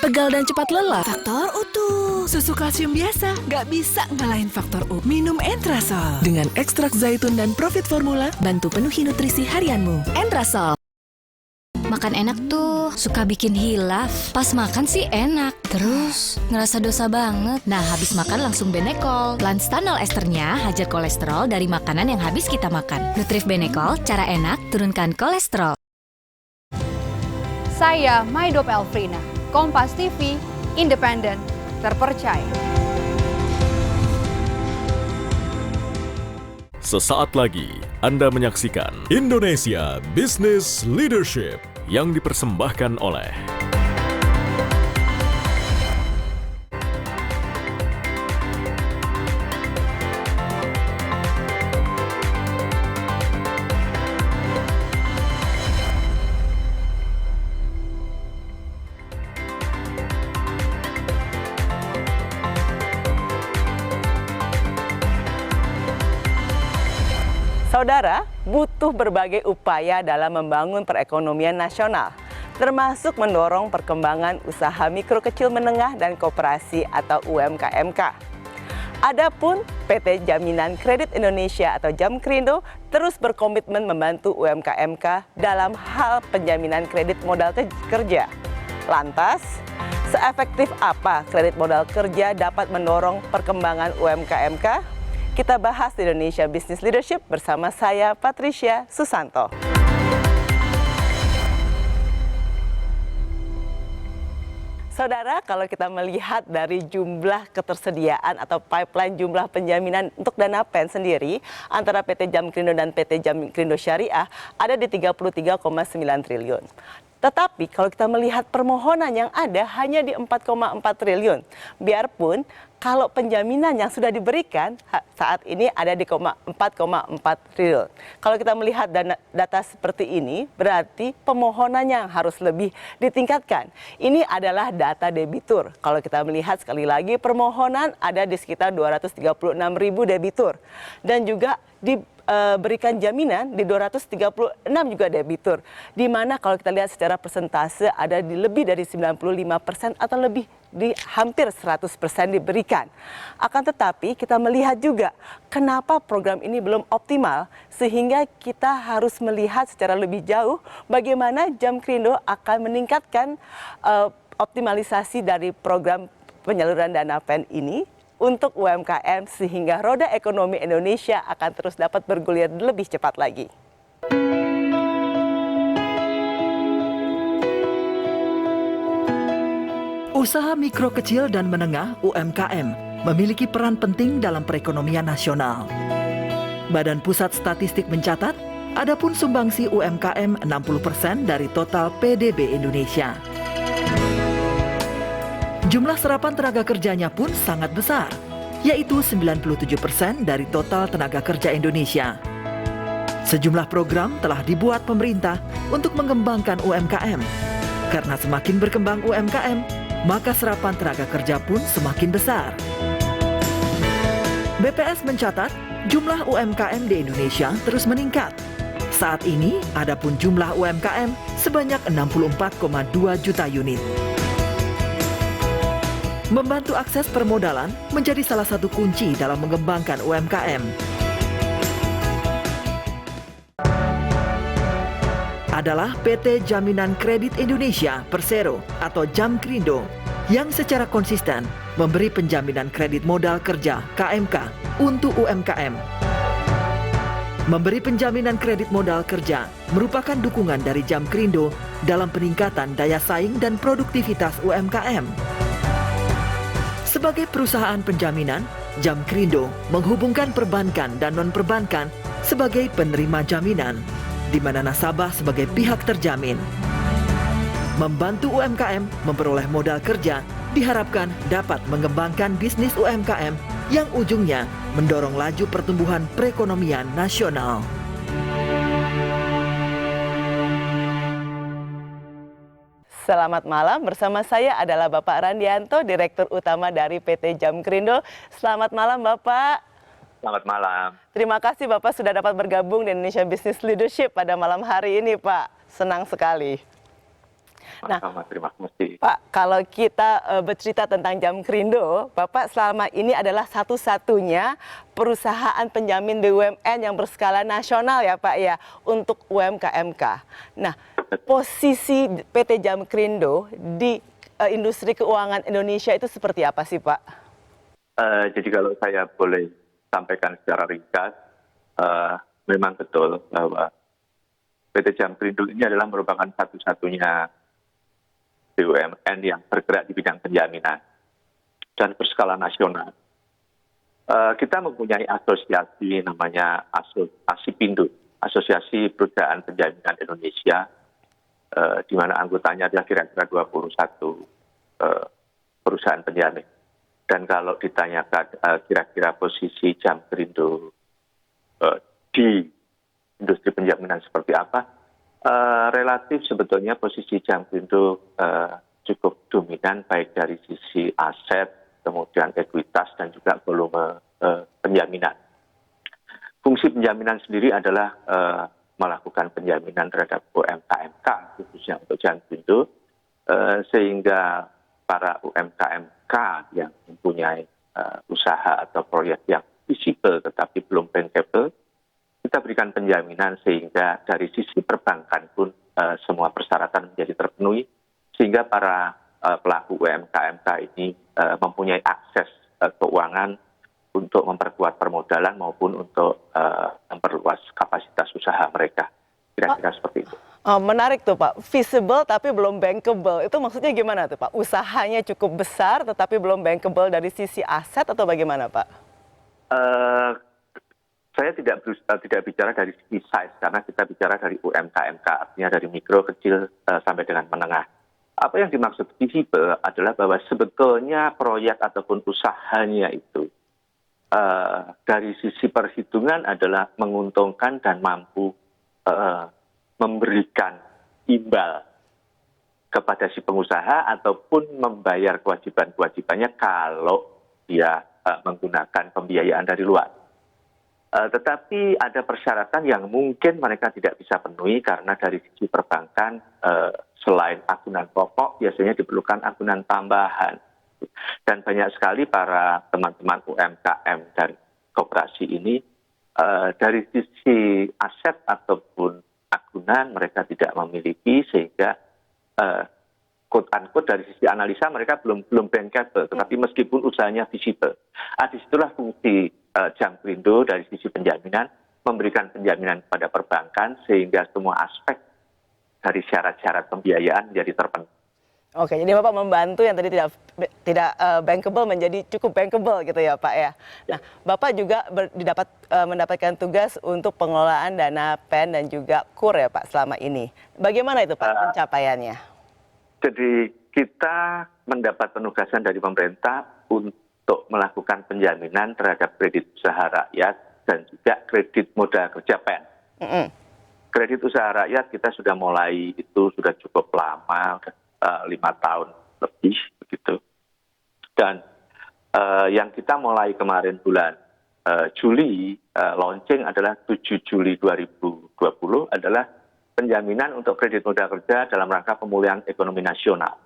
Pegal dan cepat lelah? Faktor U. Susu kalsium biasa nggak bisa ngalahin faktor U. Minum Entrasol. Dengan ekstrak zaitun dan Profit Formula, bantu penuhi nutrisi harianmu. Entrasol. Makan enak tuh suka bikin hilaf. Pas makan sih enak, terus ngerasa dosa banget. Nah, habis makan langsung Benecol. Lanstanol esternya hajar kolesterol dari makanan yang habis kita makan. Nutrif Benecol, cara enak turunkan kolesterol. Saya Maidop Elfrina, Kompas TV, independen, terpercaya. Sesaat lagi Anda menyaksikan Indonesia Business Leadership yang dipersembahkan oleh Saudara, butuh berbagai upaya dalam membangun perekonomian nasional, termasuk mendorong perkembangan usaha mikro kecil menengah dan koperasi atau UMKMK. Adapun PT Jaminan Kredit Indonesia atau Jamkrindo terus berkomitmen membantu UMKMK dalam hal penjaminan kredit modal kerja. Lantas, seefektif apa kredit modal kerja dapat mendorong perkembangan UMKMK? Kita bahas di Indonesia Business Leadership bersama saya, Patricia Susanto. Saudara, kalau kita melihat dari jumlah ketersediaan atau pipeline jumlah penjaminan untuk dana pen sendiri antara PT Jamkrindo dan PT Jamkrindo Syariah ada di 33,9 triliun. Tetapi kalau kita melihat permohonan yang ada hanya di 4,4 triliun. Biarpun kalau penjaminan yang sudah diberikan saat ini ada di 4,4 triliun. Kalau kita melihat data seperti ini, berarti pemohonan yang harus lebih ditingkatkan. Ini adalah data debitur. Kalau kita melihat sekali lagi permohonan ada di sekitar 236.000 debitur. Dan juga diberikan jaminan di 236 juga debitur. Di mana kalau kita lihat secara persentase ada di lebih dari 95% atau lebih di hampir 100% diberikan. Akan tetapi kita melihat juga kenapa program ini belum optimal sehingga kita harus melihat secara lebih jauh bagaimana Jamkrindo akan meningkatkan optimalisasi dari program penyaluran dana pen ini untuk UMKM sehingga roda ekonomi Indonesia akan terus dapat bergulir lebih cepat lagi. Usaha mikro kecil dan menengah UMKM memiliki peran penting dalam perekonomian nasional. Badan Pusat Statistik mencatat, adapun sumbangsi UMKM 60% dari total PDB Indonesia. Jumlah serapan tenaga kerjanya pun sangat besar, yaitu 97% dari total tenaga kerja Indonesia. Sejumlah program telah dibuat pemerintah untuk mengembangkan UMKM. Karena semakin berkembang UMKM, maka serapan tenaga kerja pun semakin besar. BPS mencatat jumlah UMKM di Indonesia terus meningkat. Saat ini, adapun jumlah UMKM sebanyak 64,2 juta unit. Membantu akses permodalan menjadi salah satu kunci dalam mengembangkan UMKM. Adalah PT Jaminan Kredit Indonesia Persero atau Jamkrindo yang secara konsisten memberi penjaminan kredit modal kerja KMK untuk UMKM. Memberi penjaminan kredit modal kerja merupakan dukungan dari Jamkrindo dalam peningkatan daya saing dan produktivitas UMKM. Sebagai perusahaan penjaminan, Jamkrindo menghubungkan perbankan dan non-perbankan sebagai penerima jaminan, di mana nasabah sebagai pihak terjamin. Membantu UMKM memperoleh modal kerja diharapkan dapat mengembangkan bisnis UMKM yang ujungnya mendorong laju pertumbuhan perekonomian nasional. Selamat malam, bersama saya adalah Bapak Randianto, Direktur Utama dari PT Jamkrindo. Selamat malam Bapak. Selamat malam. Terima kasih Bapak sudah dapat bergabung di Indonesia Business Leadership pada malam hari ini Pak. Senang sekali. Nah, Sama-sama, terima kasih. Pak, kalau kita bercerita tentang Jamkrindo, Bapak selama ini adalah satu-satunya perusahaan penjamin BUMN yang berskala nasional ya Pak ya, untuk UMKMK. Nah, posisi PT Jamkrindo di industri keuangan Indonesia itu seperti apa sih Pak? Jadi kalau saya boleh sampaikan secara ringkas, memang betul bahwa PT Jamkrindo ini adalah merupakan satu-satunya BUMN yang bergerak di bidang penjaminan dan berskala nasional. Kita mempunyai asosiasi namanya ASIPindo, Asosiasi Perusahaan Penjaminan Indonesia, di mana anggotanya ada kira-kira 21 perusahaan penjamin. Dan kalau ditanyakan kira-kira posisi Jamkrindo di industri penjaminan seperti apa, relatif sebetulnya posisi Jamkrindo cukup dominan baik dari sisi aset, kemudian ekuitas dan juga volume penjaminan. Fungsi penjaminan sendiri adalah melakukan penjaminan terhadap UMKMK khususnya untuk Jamkrindo, sehingga para UMKMK yang mempunyai usaha atau proyek yang visible tetapi belum bankable, kita berikan penjaminan sehingga dari sisi perbankan pun semua persyaratan menjadi terpenuhi, sehingga para pelaku UMKMK ini mempunyai akses keuangan untuk memperkuat permodalan maupun untuk memperluas kapasitas usaha mereka. Kira-kira seperti itu. Menarik tuh Pak, visible tapi belum bankable. Itu maksudnya gimana tuh Pak? Usahanya cukup besar tetapi belum bankable dari sisi aset atau bagaimana Pak? Saya tidak bicara dari sisi size karena kita bicara dari UMKMK, artinya dari mikro, kecil sampai dengan menengah. Apa yang dimaksud visible adalah bahwa sebetulnya proyek ataupun usahanya itu dari sisi perhitungan adalah menguntungkan dan mampu memberikan imbal kepada si pengusaha ataupun membayar kewajiban-kewajibannya kalau dia menggunakan pembiayaan dari luar. Tetapi ada persyaratan yang mungkin mereka tidak bisa penuhi karena dari sisi perbankan selain agunan pokok biasanya diperlukan agunan tambahan. Dan banyak sekali para teman-teman UMKM dan koperasi ini dari sisi aset ataupun agunan mereka tidak memiliki, sehingga quote unquote dari sisi analisa mereka belum bankable, tetapi meskipun usahanya visible. Disitulah fungsi Jamkrindo dari sisi penjaminan, memberikan penjaminan kepada perbankan sehingga semua aspek dari syarat-syarat pembiayaan menjadi terpenuhi. Oke, jadi Bapak membantu yang tadi tidak bankable menjadi cukup bankable gitu ya Pak ya. Nah, Bapak juga mendapatkan tugas untuk pengelolaan dana PEN dan juga KUR ya Pak selama ini. Bagaimana itu Pak pencapaiannya? Jadi kita mendapat penugasan dari pemerintah untuk melakukan penjaminan terhadap kredit usaha rakyat dan juga kredit modal kerja PEN. Kredit usaha rakyat kita sudah mulai itu sudah cukup lama, 5 tahun lebih begitu. Dan yang kita mulai kemarin bulan Juli launching adalah 7 Juli 2020 adalah penjaminan untuk kredit modal kerja dalam rangka pemulihan ekonomi nasional.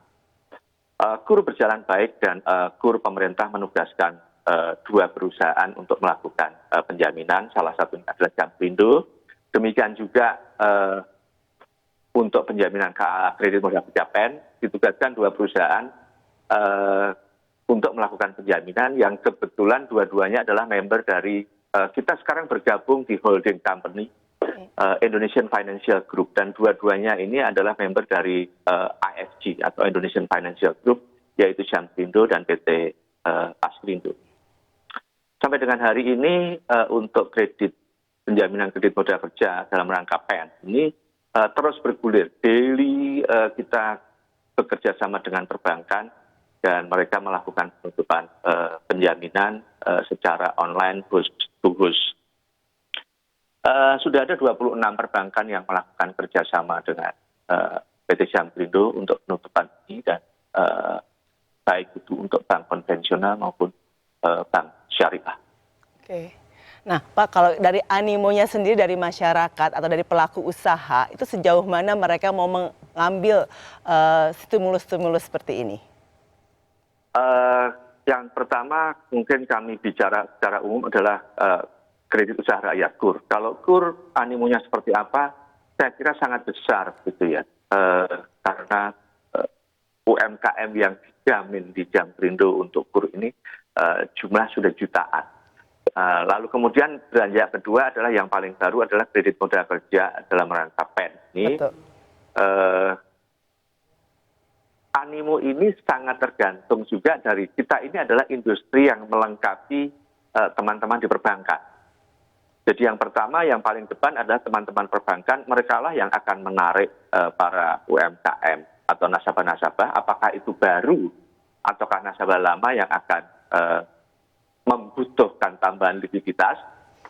KUR berjalan baik dan KUR pemerintah menugaskan 2 perusahaan untuk melakukan penjaminan, salah satunya adalah Jamkrindo. Demikian juga untuk penjaminan kredit modal kerja PEN ditugaskan 2 perusahaan untuk melakukan penjaminan yang kebetulan dua-duanya adalah member dari kita sekarang bergabung di holding company Indonesian Financial Group, dan dua-duanya ini adalah member dari IFG atau Indonesian Financial Group, yaitu Jamkrindo dan PT Askrindo. Sampai dengan hari ini untuk kredit penjaminan kredit modal kerja dalam rangka PEN ini terus bergulir. Daily kita bekerja sama dengan perbankan dan mereka melakukan penutupan penjaminan secara online host to host. Sudah ada 26 perbankan yang melakukan kerjasama dengan PT Jamkrindo untuk penutupan ini, dan baik itu untuk bank konvensional maupun bank syariah. Oke. Nah Pak, kalau dari animonya sendiri dari masyarakat atau dari pelaku usaha, itu sejauh mana mereka mau ngambil stimulus-stimulus seperti ini? Yang pertama mungkin kami bicara secara umum adalah kredit usaha rakyat KUR. Kalau KUR animonya seperti apa, saya kira sangat besar gitu ya. Karena UMKM yang dijamin di Jamkrindo untuk KUR ini jumlah sudah jutaan. Lalu kemudian belanja kedua adalah yang paling baru adalah kredit modal kerja dalam rangka PEN ini. Animo ini sangat tergantung juga dari kita ini adalah industri yang melengkapi teman-teman di perbankan. Jadi yang pertama yang paling depan adalah teman-teman perbankan, mereka lah yang akan menarik para UMKM atau nasabah-nasabah, apakah itu baru ataukah nasabah lama yang akan membutuhkan tambahan likuiditas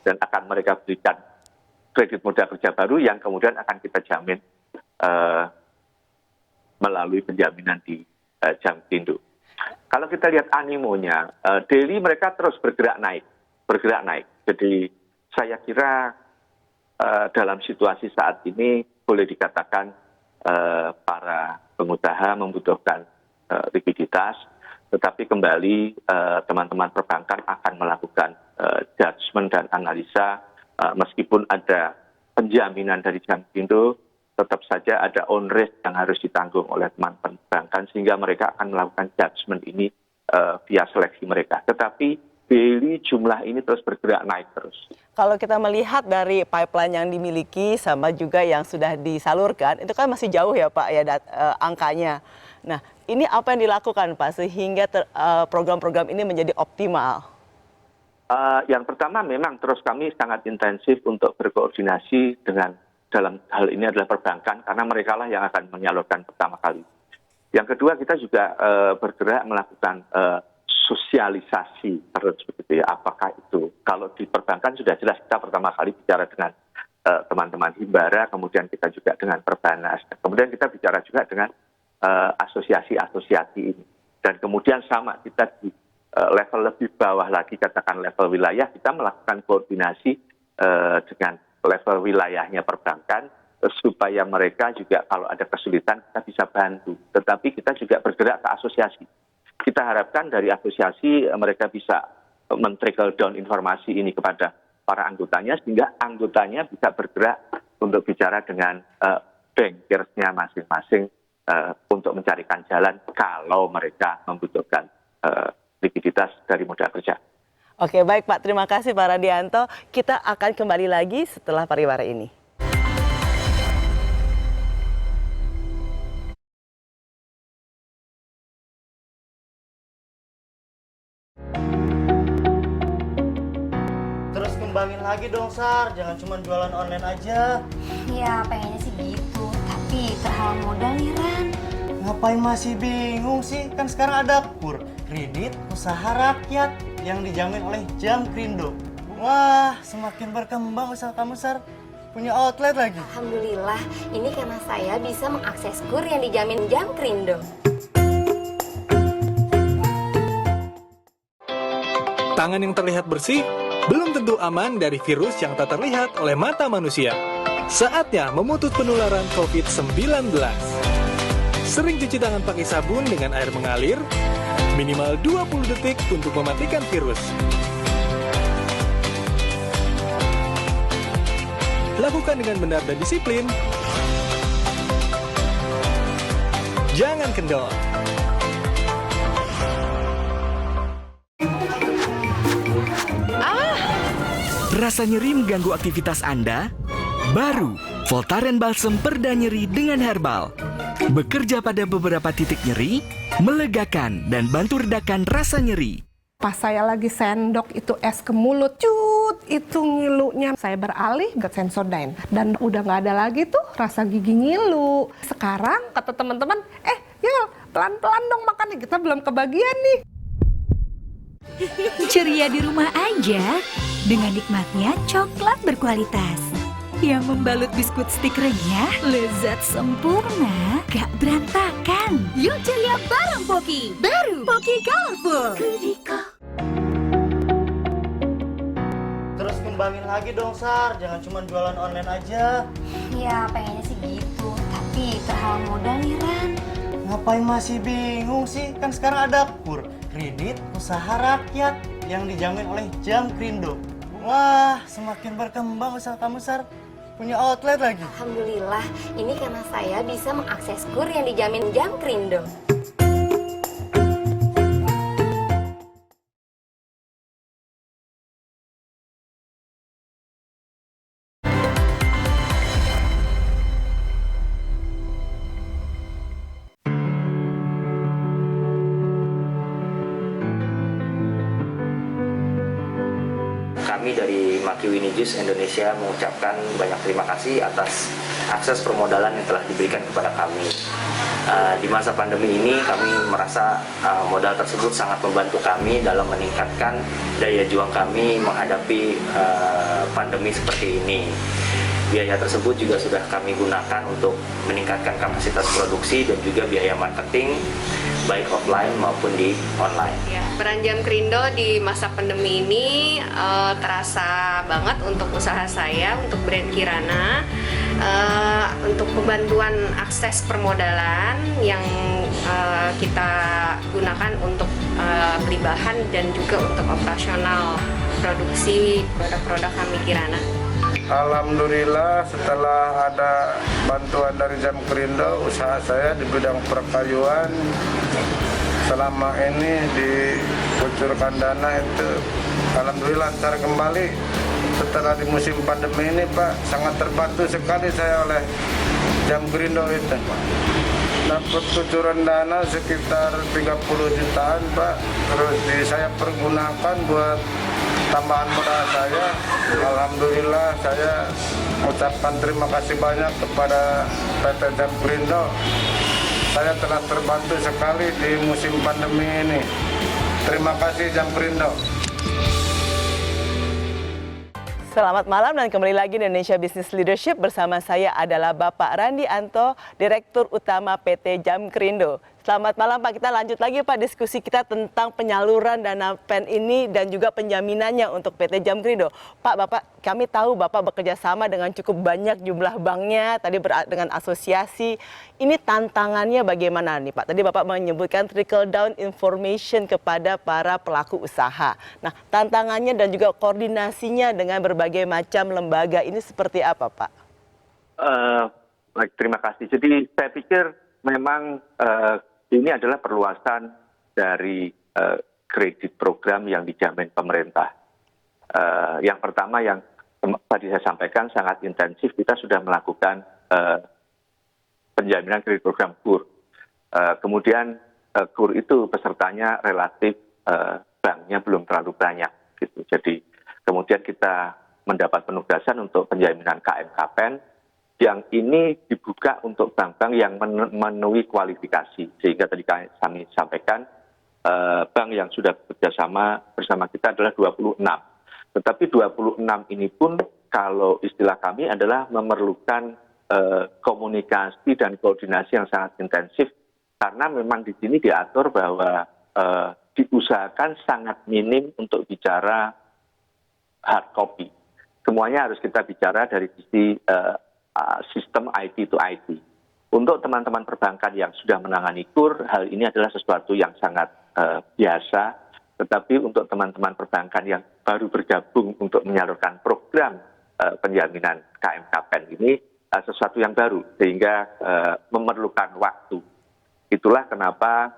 dan akan mereka berikan kredit modal kerja baru yang kemudian akan kita jamin melalui penjaminan di Jamkrindo. Kalau kita lihat animonya, daily mereka terus bergerak naik. Jadi saya kira dalam situasi saat ini boleh dikatakan para pengusaha membutuhkan likuiditas, tetapi kembali teman-teman perbankan akan melakukan judgement dan analisa meskipun ada penjaminan dari Jamkrindo, tetap saja ada on risk yang harus ditanggung oleh teman perbankan sehingga mereka akan melakukan judgement ini via seleksi mereka. Tetapi daily jumlah ini terus bergerak naik terus. Kalau kita melihat dari pipeline yang dimiliki sama juga yang sudah disalurkan, itu kan masih jauh ya Pak ya angkanya. Nah, ini apa yang dilakukan Pak sehingga program-program ini menjadi optimal? Yang pertama memang terus kami sangat intensif untuk berkoordinasi dengan dalam hal ini adalah perbankan karena mereka lah yang akan menyalurkan pertama kali. Yang kedua kita juga bergerak melakukan sosialisasi terus begitu ya. Apakah itu kalau di perbankan sudah jelas kita pertama kali bicara dengan teman-teman Himbara, kemudian kita juga dengan Perbanas, kemudian kita bicara juga dengan asosiasi-asosiasi ini. Dan kemudian sama kita di level lebih bawah lagi katakan level wilayah kita melakukan koordinasi dengan level wilayahnya perbankan supaya mereka juga kalau ada kesulitan kita bisa bantu. Tetapi kita juga bergerak ke asosiasi. Kita harapkan dari asosiasi mereka bisa men-trickle down informasi ini kepada para anggotanya sehingga anggotanya bisa bergerak untuk bicara dengan bankersnya masing-masing untuk mencarikan jalan kalau mereka membutuhkan likuiditas dari modal kerja. Oke, baik Pak. Terima kasih Pak Radianto. Kita akan kembali lagi setelah pariwara ini. Terus kembangin lagi dong, Sar. Jangan cuma jualan online aja. Ya, pengennya sih gitu. Tapi terhalang modal nih, Ran. Ngapain masih bingung sih? Kan sekarang ada KUR, kredit usaha rakyat yang dijamin oleh Jamkrindo. Wah, semakin berkembang usaha kamu, Sar. Punya outlet lagi. Alhamdulillah, ini karena saya bisa mengakses KUR yang dijamin Jamkrindo. Tangan yang terlihat bersih belum tentu aman dari virus yang tak terlihat oleh mata manusia. Saatnya memutus penularan COVID-19. Sering cuci tangan pakai sabun dengan air mengalir, minimal 20 detik untuk mematikan virus. Lakukan dengan benar dan disiplin. Jangan kendor. Rasa nyeri mengganggu aktivitas Anda? Baru, Voltaren Balsem Perda Nyeri dengan herbal. Bekerja pada beberapa titik nyeri, melegakan dan bantu redakan rasa nyeri. Pas saya lagi sendok itu es ke mulut, cut, itu ngilunya. Saya beralih ke Sensodyne dan udah nggak ada lagi tuh rasa gigi ngilu. Sekarang kata teman-teman, yuk pelan-pelan dong makannya, kita belum kebagian nih. Ceria di rumah aja dengan nikmatnya coklat berkualitas yang membalut biskuit stik renyah, lezat sempurna, gak berantakan. Yuk ceria bareng Poki, baru Poki Colorful. Terus kembangin lagi dong, Sar. Jangan cuma jualan online aja. Ya, pengennya sih gitu. Tapi terhalang modal nih, Ran. Ngapain masih bingung sih? Kan sekarang ada KUR, kredit usaha rakyat yang dijamin oleh Jam Krindo. Wah, semakin berkembang usaha kamu, Sar. Punya outlet lagi. Alhamdulillah, ini karena saya bisa mengakses KUR yang dijamin Jam Krindo. Kami dari Maki Winnie Juice Indonesia mengucapkan banyak terima kasih atas akses permodalan yang telah diberikan kepada kami. Di masa pandemi ini kami merasa modal tersebut sangat membantu kami dalam meningkatkan daya juang kami menghadapi pandemi seperti ini. Biaya tersebut juga sudah kami gunakan untuk meningkatkan kapasitas produksi dan juga biaya marketing baik offline maupun di online. Ya, peran Jam Krindo di masa pandemi ini terasa banget untuk usaha saya, untuk brand Kirana, untuk pembantuan akses permodalan yang kita gunakan untuk beli bahan dan juga untuk operasional produksi produk-produk kami Kirana. Alhamdulillah setelah ada bantuan dari Jam Krindo, usaha saya di bidang perkayuan selama ini dikucurkan dana itu alhamdulillah lancar kembali. Setelah di musim pandemi ini Pak, sangat terbantu sekali saya oleh Jam Krindo itu. Dapat kucuran dana sekitar 30 jutaan Pak, terus saya pergunakan buat tambahan modal saya. Alhamdulillah saya ucapkan terima kasih banyak kepada PT Jam Krindo. Saya telah terbantu sekali di musim pandemi ini. Terima kasih Jam Krindo. Selamat malam dan kembali lagi di Indonesia Business Leadership. Bersama saya adalah Bapak Randi Anto, Direktur Utama PT Jam Krindo. Selamat malam Pak, kita lanjut lagi Pak diskusi kita tentang penyaluran dana PEN ini dan juga penjaminannya untuk PT Jam Krindo. Pak, Bapak, kami tahu Bapak bekerja sama dengan cukup banyak jumlah banknya, tadi dengan asosiasi. Ini tantangannya bagaimana nih Pak? Tadi Bapak menyebutkan trickle down information kepada para pelaku usaha. Nah, tantangannya dan juga koordinasinya dengan berbagai macam lembaga ini seperti apa Pak? Baik, terima kasih. Jadi saya pikir memang ini adalah perluasan dari kredit program yang dijamin pemerintah. Yang pertama yang tadi saya sampaikan sangat intensif, kita sudah melakukan penjaminan kredit program KUR. Kemudian KUR itu pesertanya relatif banknya belum terlalu banyak. Gitu. Jadi kemudian kita mendapat penugasan untuk penjaminan KMKPEN yang ini dibuka untuk bank-bank yang memenuhi kualifikasi. Sehingga tadi kami sampaikan bank yang sudah bekerjasama bersama kita adalah 26. Tetapi 26 ini pun kalau istilah kami adalah memerlukan komunikasi dan koordinasi yang sangat intensif. Karena memang di sini diatur bahwa diusahakan sangat minim untuk bicara hard copy. Semuanya harus kita bicara dari sisi sistem IT to IT. Untuk teman-teman perbankan yang sudah menangani KUR, hal ini adalah sesuatu yang sangat biasa. Tetapi untuk teman-teman perbankan yang baru bergabung untuk menyalurkan program penjaminan KMKPEN ini sesuatu yang baru, sehingga memerlukan waktu. Itulah kenapa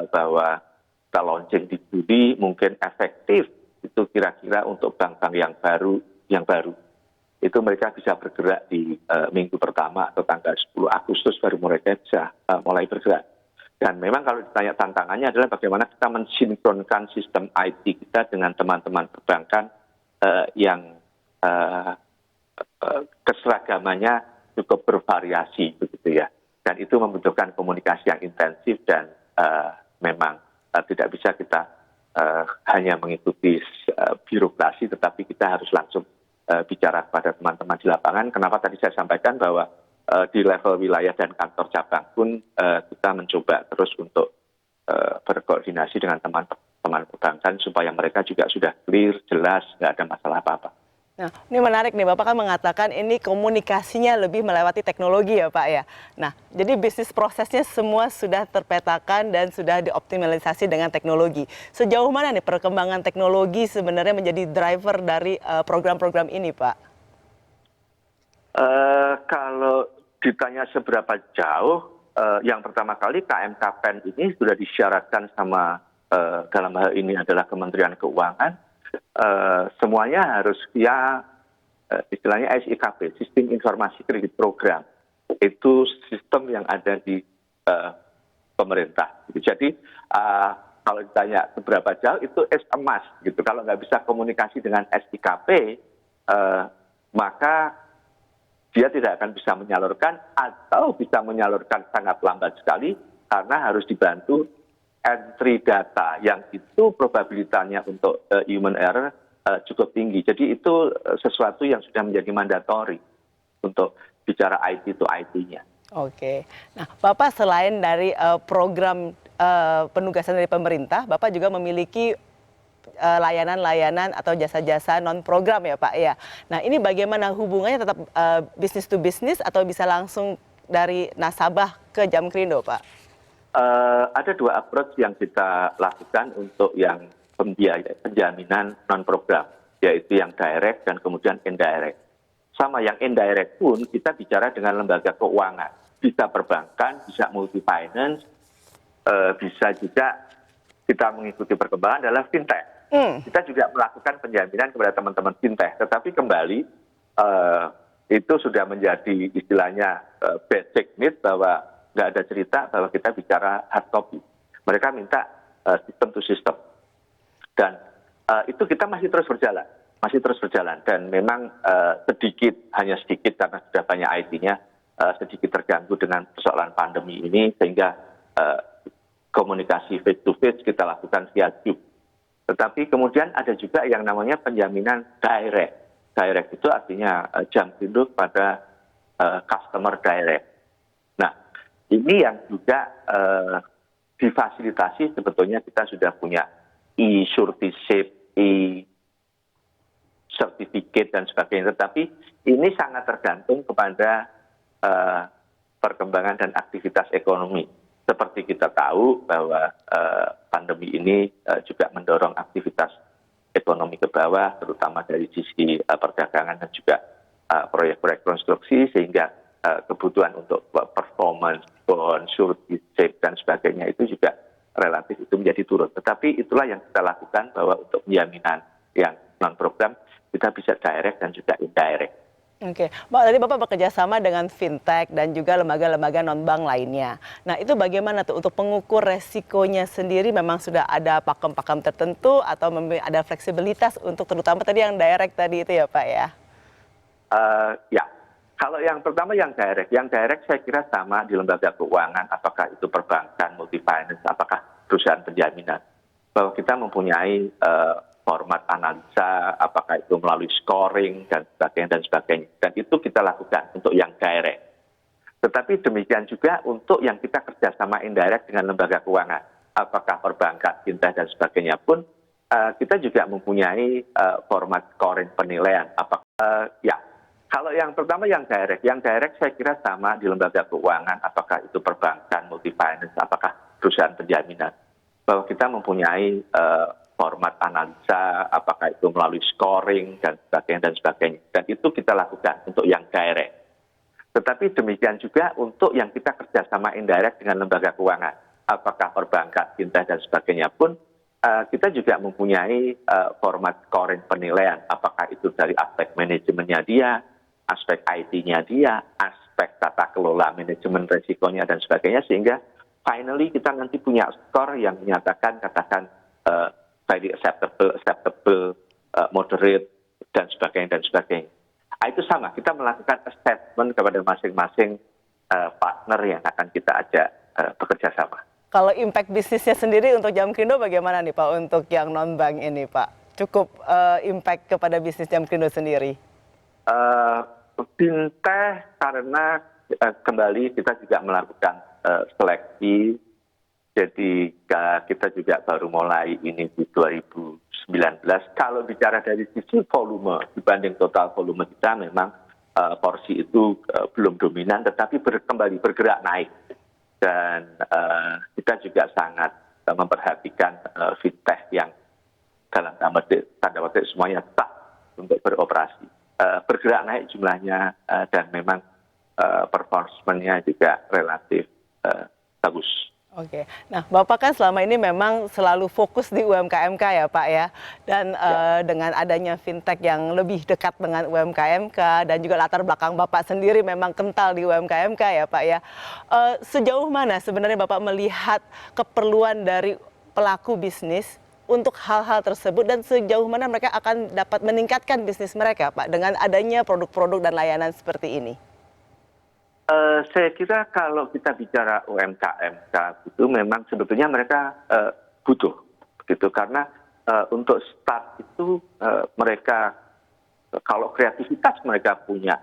bahwa kita launching di Juli mungkin efektif itu kira-kira untuk bank-bank yang baru. Itu mereka bisa bergerak di minggu pertama atau tanggal 10 Agustus baru mereka bisa mulai bergerak. Dan memang kalau ditanya tantangannya adalah bagaimana kita mensinkronkan sistem IT kita dengan teman-teman perbankan yang keseragamannya cukup bervariasi begitu ya. Dan itu membutuhkan komunikasi yang intensif dan memang tidak bisa kita hanya mengikuti birokrasi, tetapi kita harus langsung bicara kepada teman-teman di lapangan. Kenapa tadi saya sampaikan bahwa di level wilayah dan kantor cabang pun kita mencoba terus untuk berkoordinasi dengan teman-teman perbankan supaya mereka juga sudah clear, jelas, nggak ada masalah apa-apa. Nah, ini menarik nih, Bapak kan mengatakan ini komunikasinya lebih melewati teknologi ya Pak ya. Nah, jadi bisnis prosesnya semua sudah terpetakan dan sudah dioptimalisasi dengan teknologi. Sejauh mana nih perkembangan teknologi sebenarnya menjadi driver dari program-program ini Pak? Kalau ditanya seberapa jauh, yang pertama kali KMKPEN ini sudah disyaratkan sama dalam hal ini adalah Kementerian Keuangan. Semuanya harus via istilahnya SIKP, Sistem Informasi Kredit Program. Itu sistem yang ada di pemerintah. Jadi kalau ditanya seberapa jauh itu emas gitu. Kalau nggak bisa komunikasi dengan SIKP, maka dia tidak akan bisa menyalurkan atau bisa menyalurkan sangat lambat sekali karena harus dibantu entry data yang itu probabilitasnya untuk human error cukup tinggi. Jadi itu sesuatu yang sudah menjadi mandatori untuk bicara IT to IT-nya. Oke. Nah, Bapak selain dari program penugasan dari pemerintah, Bapak juga memiliki layanan-layanan atau jasa-jasa non-program ya Pak ya. Nah, ini bagaimana hubungannya tetap bisnis to bisnis atau bisa langsung dari nasabah ke Jamkrindo Pak? Ada dua approach yang kita lakukan untuk yang penjaminan non-program, yaitu yang direct dan kemudian indirect. Sama yang indirect pun kita bicara dengan lembaga keuangan, bisa perbankan, bisa multi-finance, bisa juga kita mengikuti perkembangan adalah fintech. Kita juga melakukan penjaminan kepada teman-teman fintech, tetapi kembali itu sudah menjadi istilahnya basic need bahwa nggak ada cerita bahwa kita bicara hard copy. Mereka minta sistem to system. Dan itu kita masih terus berjalan. Dan memang hanya sedikit karena sudah banyak IT-nya, sedikit terganggu dengan persoalan pandemi ini, sehingga komunikasi face to face kita lakukan via Zoom. Tetapi kemudian ada juga yang namanya penjaminan direct. Direct itu artinya Jamkrindo pada customer direct. Ini yang juga difasilitasi sebetulnya kita sudah punya e-surtiship, e-certificate dan sebagainya. Tetapi ini sangat tergantung kepada perkembangan dan aktivitas ekonomi. Seperti kita tahu bahwa pandemi ini juga mendorong aktivitas ekonomi ke bawah, terutama dari sisi perdagangan dan juga proyek-proyek konstruksi, sehingga kebutuhan untuk performance, bond, surety, dan sebagainya itu juga relatif itu menjadi turun. Tetapi itulah yang kita lakukan bahwa untuk penjaminan yang non-program kita bisa direct dan juga indirect. Oke, tadi Bapak bekerja sama dengan fintech dan juga lembaga-lembaga non-bank lainnya. Nah itu bagaimana tuh untuk pengukur resikonya sendiri, memang sudah ada pakem-pakem tertentu atau ada fleksibilitas untuk terutama tadi yang direct tadi itu ya Pak ya? Ya. Kalau yang pertama yang direct saya kira sama di lembaga keuangan, apakah itu perbankan, multi-finance, apakah perusahaan penjaminan. Bahwa kita mempunyai format analisa, apakah itu melalui scoring dan sebagainya. Dan itu kita lakukan untuk yang direct. Tetapi demikian juga untuk yang kita kerjasama indirect dengan lembaga keuangan, apakah perbankan, fintech dan sebagainya pun kita juga mempunyai format scoring penilaian. Kalau yang pertama yang direct saya kira sama di lembaga keuangan, apakah itu perbankan, multi-finance, apakah perusahaan penjaminan. Bahwa kita mempunyai format analisa, apakah itu melalui scoring dan sebagainya. Dan itu kita lakukan untuk yang direct. Tetapi demikian juga untuk yang kita kerjasama indirect dengan lembaga keuangan, apakah perbankan, fintech dan sebagainya pun kita juga mempunyai format scoring penilaian, apakah itu dari aspek manajemennya dia, aspek IT-nya dia, aspek tata kelola manajemen resikonya dan sebagainya, sehingga finally kita nanti punya skor yang menyatakan katakan very acceptable, moderate dan sebagainya. Itu sama, kita melakukan assessment kepada masing-masing partner yang akan kita ajak bekerja sama. Kalau impact bisnisnya sendiri untuk Jamkrindo bagaimana nih Pak untuk yang non-bank ini Pak? Cukup impact kepada bisnis Jamkrindo sendiri? Fintech karena kembali kita juga melakukan seleksi, jadi kita juga baru mulai ini di 2019 Kalau bicara dari sisi volume dibanding total volume kita memang porsi itu belum dominan, tetapi kembali bergerak naik. Dan kita juga sangat memperhatikan fintech yang dalam tanda petik semuanya tetap untuk beroperasi. Bergerak naik jumlahnya dan memang performance-nya juga relatif bagus. Oke, nah Bapak kan selama ini memang selalu fokus di UMKMK ya Pak ya, dan dengan adanya fintech yang lebih dekat dengan UMKMK dan juga latar belakang Bapak sendiri memang kental di UMKMK ya Pak ya. Sejauh mana sebenarnya Bapak melihat keperluan dari pelaku bisnis untuk hal-hal tersebut dan sejauh mana mereka akan dapat meningkatkan bisnis mereka Pak dengan adanya produk-produk dan layanan seperti ini? Saya kira kalau kita bicara UMKMK itu memang sebetulnya mereka butuh begitu, karena untuk start itu mereka kalau kreativitas mereka punya,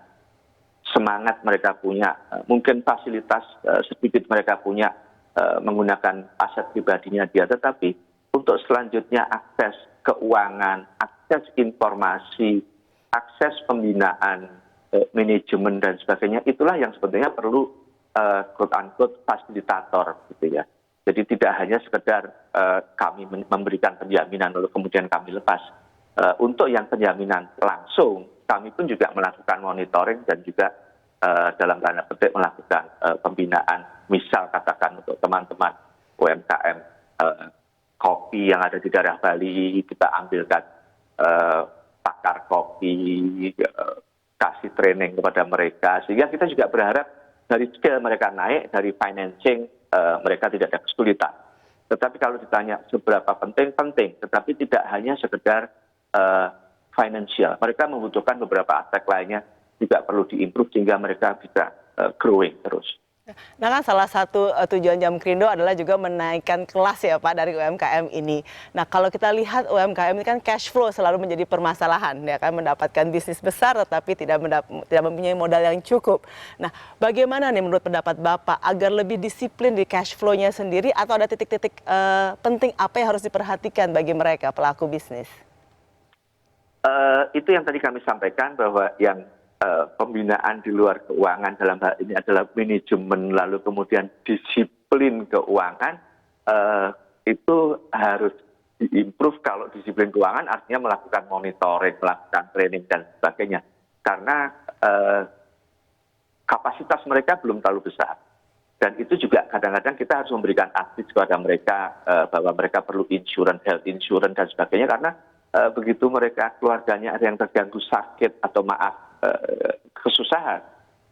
semangat mereka punya, mungkin fasilitas sedikit mereka punya menggunakan aset pribadinya dia, tetapi untuk selanjutnya akses keuangan, akses informasi, akses pembinaan, manajemen dan sebagainya, itulah yang sebetulnya perlu quote unquote fasilitator gitu ya. Jadi tidak hanya sekedar kami memberikan penjaminan lalu kemudian kami lepas. Untuk yang penjaminan langsung, kami pun juga melakukan monitoring dan juga dalam tanda petik melakukan pembinaan. Misal katakan untuk teman-teman UMKM kopi yang ada di daerah Bali, kita ambilkan pakar kopi, kasih training kepada mereka, sehingga kita juga berharap dari skill mereka naik, dari financing mereka tidak ada kesulitan. Tetapi kalau ditanya seberapa penting, tetapi tidak hanya sekedar financial. Mereka membutuhkan beberapa aspek lainnya juga perlu diimprove sehingga mereka bisa growing terus. Nah kan salah satu tujuan Jamkrindo adalah juga menaikkan kelas ya Pak dari UMKM ini. Nah kalau kita lihat UMKM ini kan cash flow selalu menjadi permasalahan, ya kan, mendapatkan bisnis besar tetapi tidak mempunyai modal yang cukup. Nah bagaimana nih menurut pendapat Bapak agar lebih disiplin di cash flow-nya sendiri, atau ada titik-titik penting apa yang harus diperhatikan bagi mereka pelaku bisnis? Itu yang tadi kami sampaikan bahwa yang pembinaan di luar keuangan dalam hal ini adalah manajemen, lalu kemudian disiplin keuangan, itu harus diimprove. Kalau disiplin keuangan artinya melakukan monitoring, melakukan training dan sebagainya, karena kapasitas mereka belum terlalu besar. Dan itu juga kadang-kadang kita harus memberikan akses kepada mereka bahwa mereka perlu insurance, health insurance dan sebagainya, karena begitu mereka keluarganya ada yang terganggu sakit atau kesusahan,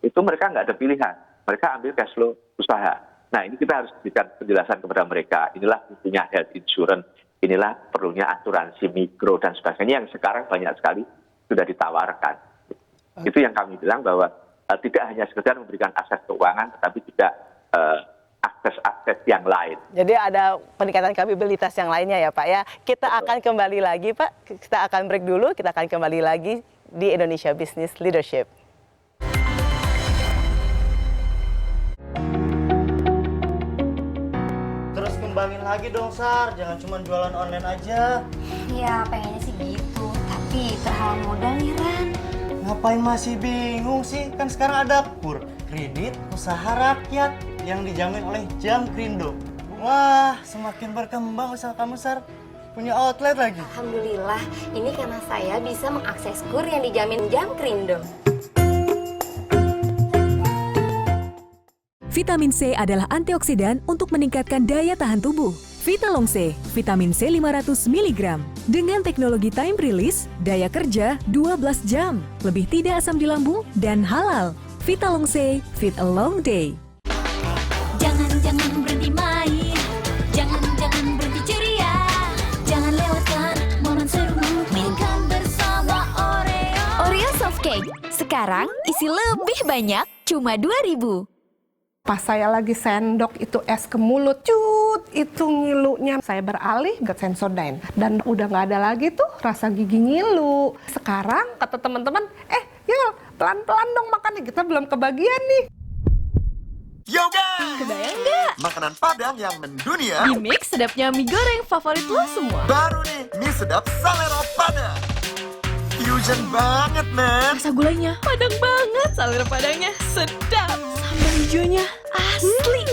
itu mereka nggak ada pilihan, mereka ambil cash flow usaha. Nah ini kita harus berikan penjelasan kepada mereka, inilah fungsinya health insurance, inilah perlunya asuransi mikro dan sebagainya yang sekarang banyak sekali sudah ditawarkan. Itu yang kami bilang bahwa tidak hanya sekedar memberikan akses keuangan, tetapi juga akses-akses yang lain. Jadi ada peningkatan kapabilitas yang lainnya ya Pak ya. Kita akan kembali lagi Pak, kita akan break dulu, kita akan kembali lagi di Indonesia Business Leadership. Terus kembangin lagi dong Sar, jangan cuma jualan online aja. Ya pengennya sih gitu, tapi terhalang modal nih Ran. Ngapain masih bingung sih? Kan sekarang ada KUR, kredit usaha rakyat yang dijamin oleh Jamkrindo. Wah, semakin berkembang usaha kamu Sar. Punya outlet lagi. Alhamdulillah, ini karena saya bisa mengakses KUR yang dijamin Jamkrindo. Vitamin C adalah antioksidan untuk meningkatkan daya tahan tubuh. Vitalong C, vitamin C 500 mg. Dengan teknologi time release, daya kerja 12 jam. Lebih tidak asam di lambung dan halal. Vitalong C, fit a long day. Jangan berhenti main. Jangan berhenti ceria. Jangan lewatkan momen seru. Mainkan bersama Oreo. Oreo soft cake. Sekarang isi lebih banyak, cuma 2.000. Pas saya lagi sendok itu es ke mulut, itu ngilunya. Saya beralih ke Sensodyne dan udah nggak ada lagi tuh rasa gigi ngilu. Sekarang kata teman-teman, yuk pelan-pelan dong makannya, kita belum kebagian nih. Yo guys! Kebayang nggak? Makanan Padang yang mendunia. Di mix sedapnya mie goreng favorit lo semua. Baru nih, mie sedap Salero Padang. Fusion banget, men. Rasa gulainya Padang banget, Salero Padangnya sedap. Sambal hijaunya asli.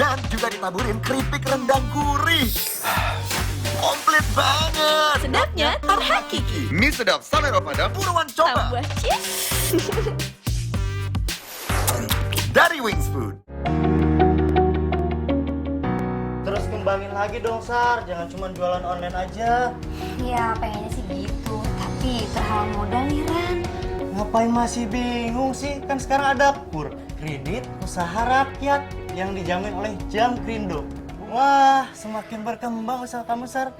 Dan juga ditaburin keripik rendang gurih. Komplit banget. Sedapnya terhakiki. Mie sedap Salero Padang, buruan coba. Tambah cheese. Dari Wings Food. Terus kembangin lagi dong, Sar. Jangan cuma jualan online aja. Ya, pengennya sih gitu. Tapi terhalang modal nih, Ran. Ngapain masih bingung sih? Kan sekarang ada KUR, kredit usaha rakyat yang dijamin oleh Jam Krindo. Wah, semakin berkembang usaha kamu, Sar.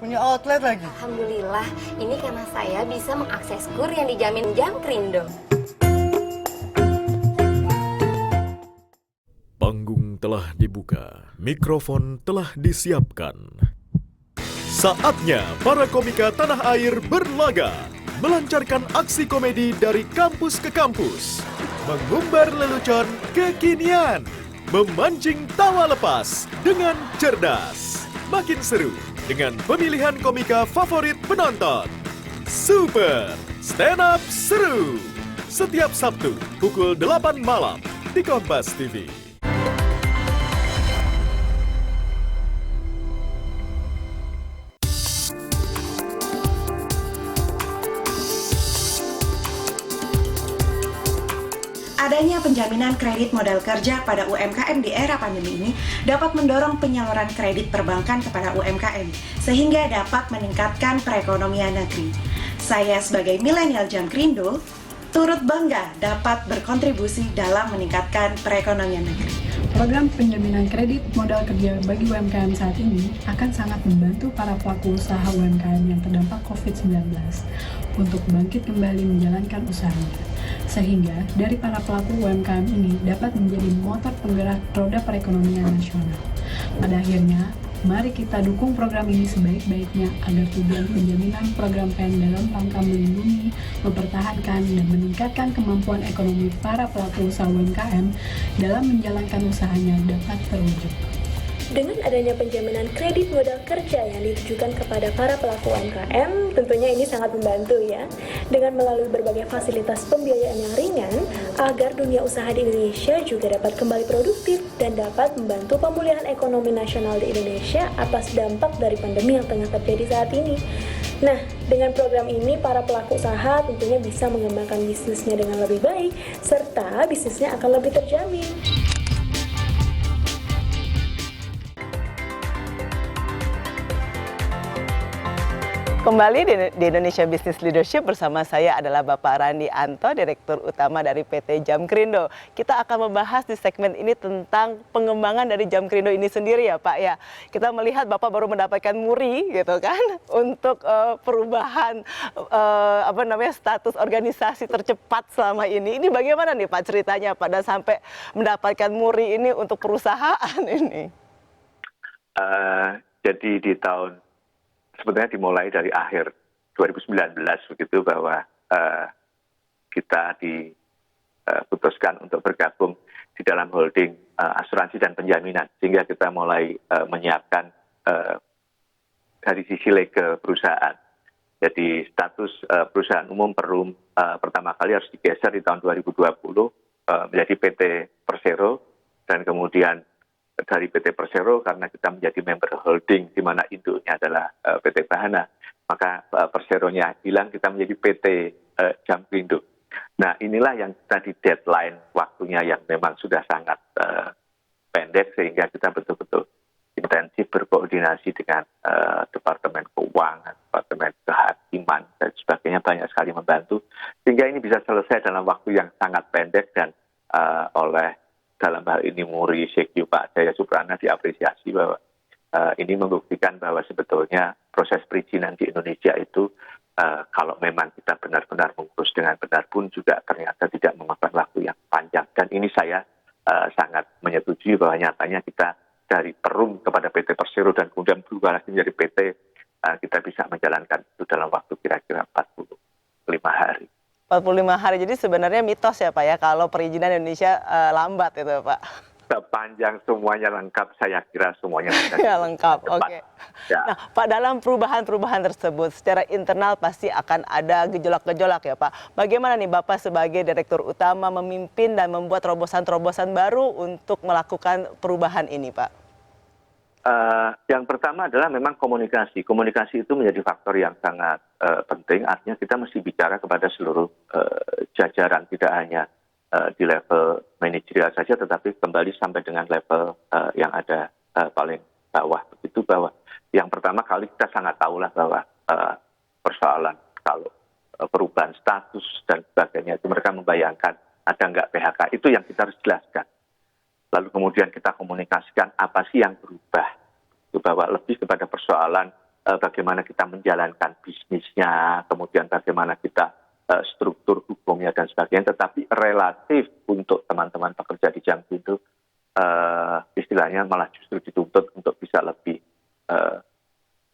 Punya outlet lagi. Alhamdulillah, ini karena saya bisa mengakses KUR yang dijamin Jam Krindo. Panggung telah dibuka, mikrofon telah disiapkan. Saatnya para komika tanah air berlaga, melancarkan aksi komedi dari kampus ke kampus, mengumbar lelucon kekinian, memancing tawa lepas dengan cerdas. Makin seru dengan pemilihan komika favorit penonton. Super Stand Up Seru. Setiap Sabtu pukul 8 malam di Kompas TV. Adanya penjaminan kredit modal kerja pada UMKM di era pandemi ini dapat mendorong penyaluran kredit perbankan kepada UMKM, sehingga dapat meningkatkan perekonomian negeri. Saya sebagai milenial Jam Krindo, turut bangga dapat berkontribusi dalam meningkatkan perekonomian negeri. Program penjaminan kredit modal kerja bagi UMKM saat ini akan sangat membantu para pelaku usaha UMKM yang terdampak COVID-19 untuk bangkit kembali menjalankan usahanya. Sehingga dari para pelaku UMKM ini dapat menjadi motor penggerak roda perekonomian nasional. Pada akhirnya, mari kita dukung program ini sebaik-baiknya agar tujuan penjaminan program PEN dalam rangka melindungi, mempertahankan, dan meningkatkan kemampuan ekonomi para pelaku usaha UMKM dalam menjalankan usahanya dapat terwujud. Dengan adanya penjaminan kredit modal kerja yang ditujukan kepada para pelaku UMKM, tentunya ini sangat membantu ya. Dengan melalui berbagai fasilitas pembiayaan yang ringan, agar dunia usaha di Indonesia juga dapat kembali produktif dan dapat membantu pemulihan ekonomi nasional di Indonesia atas dampak dari pandemi yang tengah terjadi saat ini. Nah, dengan program ini, para pelaku usaha tentunya bisa mengembangkan bisnisnya dengan lebih baik, serta bisnisnya akan lebih terjamin. Kembali di Indonesia Business Leadership bersama saya adalah Bapak Randi Anto, Direktur Utama dari PT Jam Krindo. Kita akan membahas di segmen ini tentang pengembangan dari Jam Krindo ini sendiri ya Pak ya. Kita melihat Bapak baru mendapatkan MURI gitu kan untuk perubahan status organisasi tercepat selama ini. Ini bagaimana nih Pak ceritanya pada sampai mendapatkan MURI ini untuk perusahaan ini? Jadi di tahun sebenarnya dimulai dari akhir 2019 begitu bahwa kita diputuskan untuk bergabung di dalam holding asuransi dan penjaminan, sehingga kita mulai menyiapkan dari sisi legal perusahaan. Jadi status perusahaan umum Perum pertama kali harus digeser di tahun 2020 menjadi PT Persero, dan kemudian dari PT Persero karena kita menjadi member holding di mana induknya adalah PT Bahana, maka Perseronya hilang, kita menjadi PT Jam Krindo. Nah inilah yang tadi deadline waktunya yang memang sudah sangat pendek, sehingga kita betul-betul intensif berkoordinasi dengan Departemen Keuangan, Departemen Kehakiman dan sebagainya, banyak sekali membantu sehingga ini bisa selesai dalam waktu yang sangat pendek, dan oleh dalam hal ini MURI Sekju Pak Jaya Suprana diapresiasi bahwa ini membuktikan bahwa sebetulnya proses perizinan di Indonesia itu kalau memang kita benar-benar mengurus dengan benar pun juga ternyata tidak memakan waktu yang panjang. Dan ini saya sangat menyetujui bahwa nyatanya kita dari Perum kepada PT Persero dan kemudian berubah lagi menjadi PT, kita bisa menjalankan itu dalam waktu kira-kira 45 hari. 45 hari, jadi sebenarnya mitos ya Pak ya kalau perizinan Indonesia lambat itu Pak. sepanjang semuanya lengkap, saya kira semuanya bisa Ya, lengkap. cepat. Oke. Ya. Nah, Pak, dalam perubahan-perubahan tersebut secara internal pasti akan ada gejolak-gejolak ya, Pak. Bagaimana nih Bapak sebagai Direktur Utama memimpin dan membuat terobosan-terobosan baru untuk melakukan perubahan ini, Pak? Yang pertama adalah memang komunikasi. Komunikasi itu menjadi faktor yang sangat penting. Artinya kita mesti bicara kepada seluruh jajaran, tidak hanya di level manajerial saja, tetapi kembali sampai dengan level yang ada paling bawah. Begitu bahwa yang pertama kali kita sangat tahulah bahwa persoalan kalau perubahan status dan sebagainya itu mereka membayangkan ada nggak PHK, itu yang kita harus jelaskan. Lalu kemudian kita komunikasikan apa sih yang berubah. Itu bahwa lebih kepada persoalan bagaimana kita menjalankan bisnisnya, kemudian bagaimana kita struktur hukumnya dan sebagainya. Tetapi relatif untuk teman-teman pekerja di Jamkrindo, istilahnya malah justru dituntut untuk bisa lebih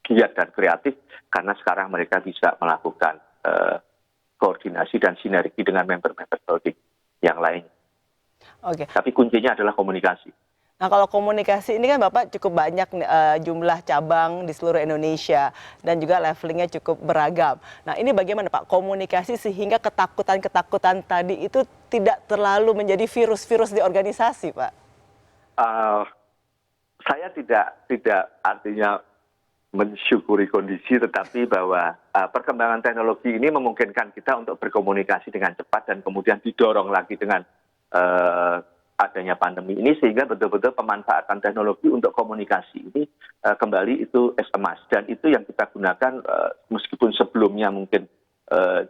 giat dan kreatif, karena sekarang mereka bisa melakukan koordinasi dan sinergi dengan member-member holding yang lain. Oke. Tapi kuncinya adalah komunikasi. Nah, kalau komunikasi ini kan Bapak cukup banyak jumlah cabang di seluruh Indonesia dan juga levelingnya cukup beragam. Nah, ini bagaimana Pak komunikasi sehingga ketakutan-ketakutan tadi itu tidak terlalu menjadi virus-virus di organisasi, Pak? Saya tidak artinya mensyukuri kondisi, tetapi bahwa perkembangan teknologi ini memungkinkan kita untuk berkomunikasi dengan cepat dan kemudian didorong lagi dengan adanya pandemi ini, sehingga betul-betul pemanfaatan teknologi untuk komunikasi ini kembali itu as a must. Dan itu yang kita gunakan meskipun sebelumnya mungkin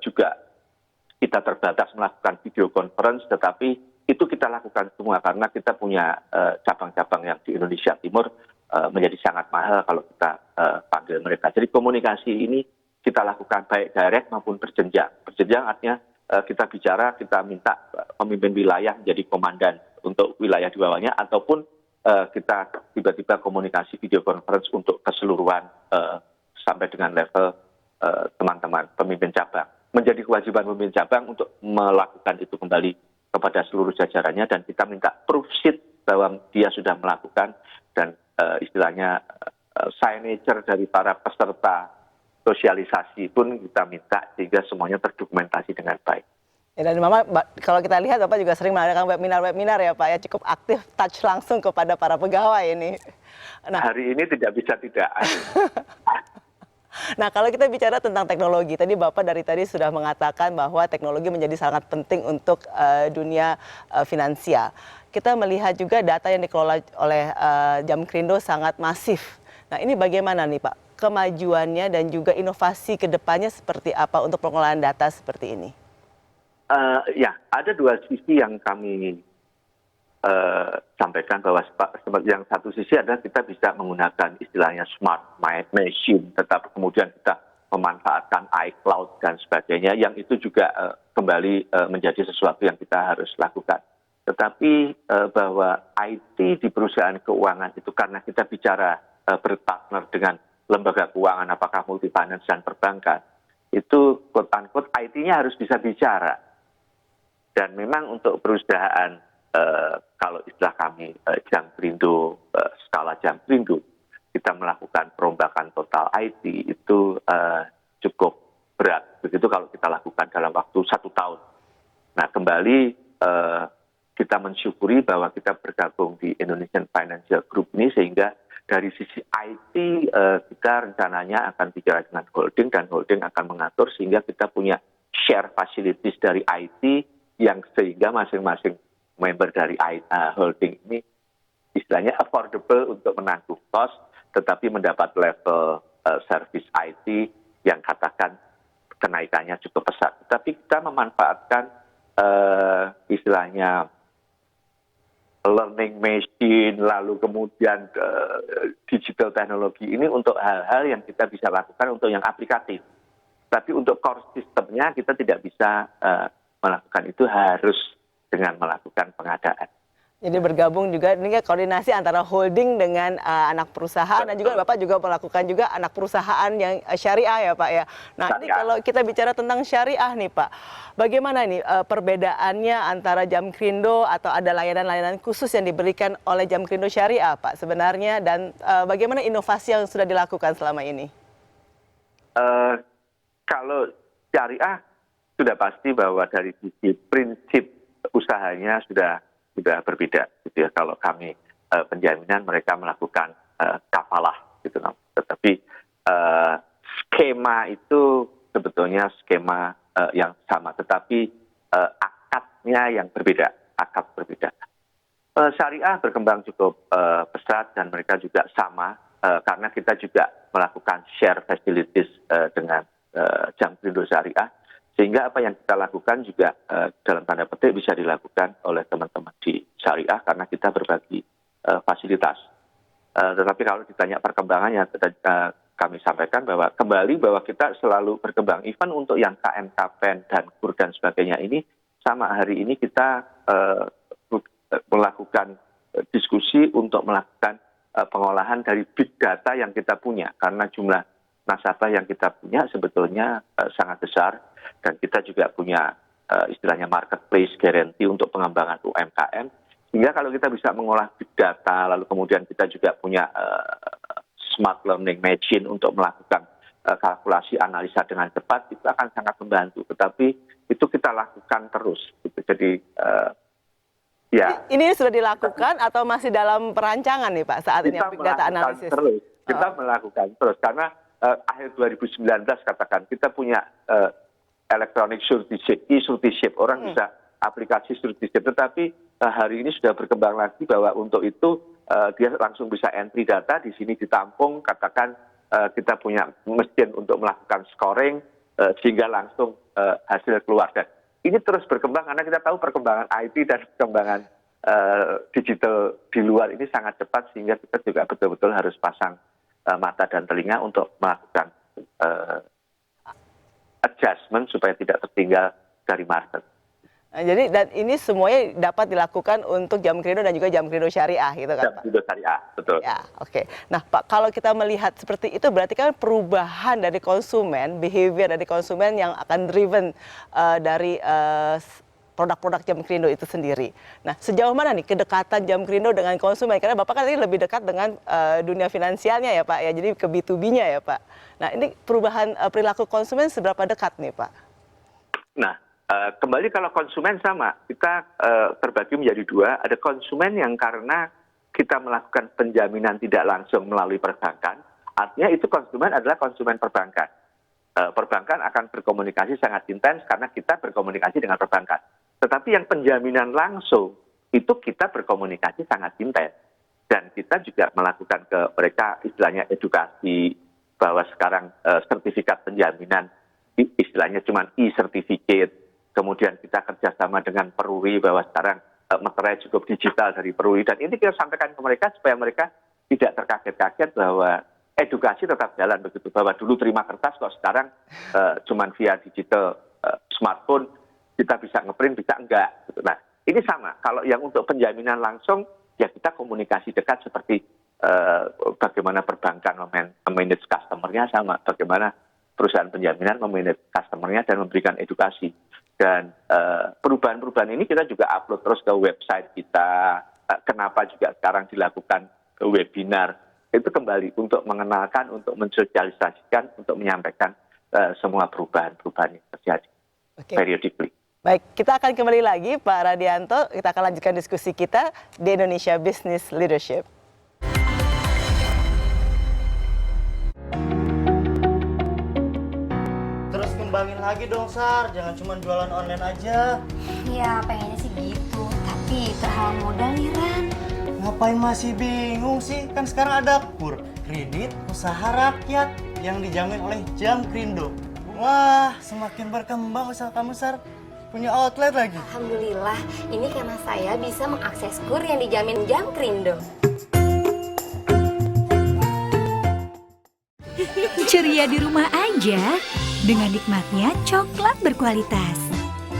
juga kita terbatas melakukan video conference, tetapi itu kita lakukan semua karena kita punya cabang-cabang yang di Indonesia Timur menjadi sangat mahal kalau kita panggil mereka. Jadi komunikasi ini kita lakukan baik direct maupun berjenjang. Berjenjang artinya kita bicara, kita minta pemimpin wilayah menjadi komandan untuk wilayah di bawahnya, ataupun kita tiba-tiba komunikasi video conference untuk keseluruhan sampai dengan level teman-teman pemimpin cabang. Menjadi kewajiban pemimpin cabang untuk melakukan itu kembali kepada seluruh jajarannya, dan kita minta proof sheet bahwa dia sudah melakukan, dan istilahnya signature dari para peserta sosialisasi pun kita minta sehingga semuanya terdokumentasi dengan baik. Ya, dan Mama, kalau kita lihat Bapak juga sering mengadakan webinar ya Pak ya, cukup aktif touch langsung kepada para pegawai ini. Nah, hari ini tidak bisa tidak. Nah, kalau kita bicara tentang teknologi, tadi Bapak dari tadi sudah mengatakan bahwa teknologi menjadi sangat penting untuk dunia finansial. Kita melihat juga data yang dikelola oleh Jamkrindo sangat masif. Nah, ini bagaimana nih Pak kemajuannya dan juga inovasi ke depannya seperti apa untuk pengelolaan data seperti ini? Ya, ada dua sisi yang kami sampaikan, bahwa yang satu sisi adalah kita bisa menggunakan istilahnya smart machine, tetapi kemudian kita memanfaatkan iCloud dan sebagainya, yang itu juga kembali menjadi sesuatu yang kita harus lakukan. Tetapi bahwa IT di perusahaan keuangan itu, karena kita bicara berpartner dengan lembaga keuangan, apakah multifinance dan perbankan, itu quote-unquote IT-nya harus bisa bicara. Dan memang untuk perusahaan, kalau istilah kami Jamkrindo, skala Jamkrindo, kita melakukan perombakan total IT itu cukup berat. Begitu kalau kita lakukan dalam waktu 1 tahun. Nah, kembali kita mensyukuri bahwa kita bergabung di Indonesian Financial Group ini, sehingga dari sisi IT kita rencananya akan bicara dengan holding, dan holding akan mengatur sehingga kita punya share facilities dari IT, yang sehingga masing-masing member dari holding ini istilahnya affordable untuk menanggung cost, tetapi mendapat level service IT yang katakan kenaikannya cukup pesat. Tapi kita memanfaatkan istilahnya learning machine, lalu kemudian digital teknologi ini untuk hal-hal yang kita bisa lakukan untuk yang aplikatif. Tapi untuk core sistemnya kita tidak bisa melakukan itu, harus dengan melakukan pengadaan. Jadi bergabung juga ini koordinasi antara holding dengan anak perusahaan dan juga Bapak juga melakukan juga anak perusahaan yang syariah ya Pak ya. Nah ini kalau kita bicara tentang syariah nih Pak, bagaimana nih perbedaannya antara Jamkrindo atau ada layanan-layanan khusus yang diberikan oleh Jamkrindo Syariah Pak sebenarnya dan bagaimana inovasi yang sudah dilakukan selama ini? Kalau syariah sudah pasti bahwa dari sisi prinsip usahanya sudah berbeda gitu ya. Kalau kami penjaminan mereka melakukan kafalah gitu. Tetapi skema itu sebetulnya skema yang sama, tetapi akadnya yang berbeda, akad berbeda. Syariah berkembang cukup pesat dan mereka juga sama karena kita juga melakukan share facilities dengan Jamkrindo Syariah. Sehingga apa yang kita lakukan juga dalam tanda petik bisa dilakukan oleh teman-teman di syariah karena kita berbagi fasilitas. Tetapi kalau ditanya perkembangannya, kami sampaikan bahwa kita selalu berkembang. Even untuk yang KMKPen dan KUR dan sebagainya ini, sama hari ini kita melakukan diskusi untuk melakukan pengolahan dari big data yang kita punya. Karena jumlah nasabah yang kita punya sebetulnya sangat besar. Dan kita juga punya istilahnya marketplace guarantee untuk pengembangan UMKM. Sehingga kalau kita bisa mengolah big data, lalu kemudian kita juga punya smart learning machine untuk melakukan kalkulasi analisa dengan cepat, itu akan sangat membantu. Tetapi itu kita lakukan terus. Gitu. Jadi ya. Ini sudah dilakukan atau masih dalam perancangan nih Pak saat ini big data analysis? Kita melakukan terus karena akhir 2019 katakan kita punya electronic suretyship, e-suretyship, orang bisa aplikasi suretyship, tetapi hari ini sudah berkembang lagi bahwa untuk itu dia langsung bisa entry data, di sini ditampung, katakan kita punya mesin untuk melakukan scoring, sehingga langsung hasil keluar. Dan ini terus berkembang karena kita tahu perkembangan IT dan perkembangan digital di luar ini sangat cepat, sehingga kita juga betul-betul harus pasang mata dan telinga untuk melakukan adjustment supaya tidak tertinggal dari market. Jadi dan ini semuanya dapat dilakukan untuk Jamkrindo dan juga Jamkrindo Syariah gitu kan Pak? Jamkrindo Syariah, betul. Ya, oke. Nah Pak, kalau kita melihat seperti itu berarti kan perubahan dari konsumen, behavior dari konsumen yang akan driven dari produk-produk Jamkrindo itu sendiri. Nah, sejauh mana nih kedekatan Jamkrindo dengan konsumen? Karena Bapak kan ini lebih dekat dengan dunia finansialnya ya Pak, ya jadi ke B2B-nya ya Pak. Nah, ini perubahan perilaku konsumen seberapa dekat nih Pak? Nah, kembali kalau konsumen sama, kita terbagi menjadi dua. Ada konsumen yang karena kita melakukan penjaminan tidak langsung melalui perbankan, artinya itu konsumen adalah konsumen perbankan. Perbankan akan berkomunikasi sangat intens karena kita berkomunikasi dengan perbankan. Tetapi yang penjaminan langsung itu kita berkomunikasi sangat intens. Dan kita juga melakukan ke mereka istilahnya edukasi bahwa sekarang sertifikat penjaminan istilahnya cuma e-certificate. Kemudian kita kerjasama dengan Peruri bahwa sekarang materai cukup digital dari Peruri. Dan ini kita sampaikan ke mereka supaya mereka tidak terkaget-kaget bahwa edukasi tetap jalan begitu. Bahwa dulu terima kertas kok sekarang cuma via digital smartphone kita bisa ngeprint, bisa enggak. Gitu. Nah ini sama. Kalau yang untuk penjaminan langsung ya kita komunikasi dekat seperti bagaimana perbankan memanage customer-nya sama. Bagaimana perusahaan penjaminan memanage customer-nya dan memberikan edukasi. Dan perubahan-perubahan ini kita juga upload terus ke website kita. Kenapa juga sekarang dilakukan webinar. Itu kembali untuk mengenalkan, untuk mensosialisasikan, untuk menyampaikan semua perubahan-perubahan yang terjadi periodically. Baik, kita akan kembali lagi Pak Radianto. Kita akan lanjutkan diskusi kita di Indonesia Business Leadership. Terus kembangin lagi dong Sar, jangan cuma jualan online aja. Ya pengennya sih gitu, tapi terhalang modal nih Ran. Ngapain masih bingung sih? Kan sekarang ada KUR, kredit usaha rakyat yang dijamin oleh Jamkrindo. Wah, semakin berkembang usaha kamu Sar. Punya outlet lagi. Alhamdulillah, ini karena saya bisa mengakses KUR yang dijamin Jamkrindo. Ceria di rumah aja dengan nikmatnya coklat berkualitas.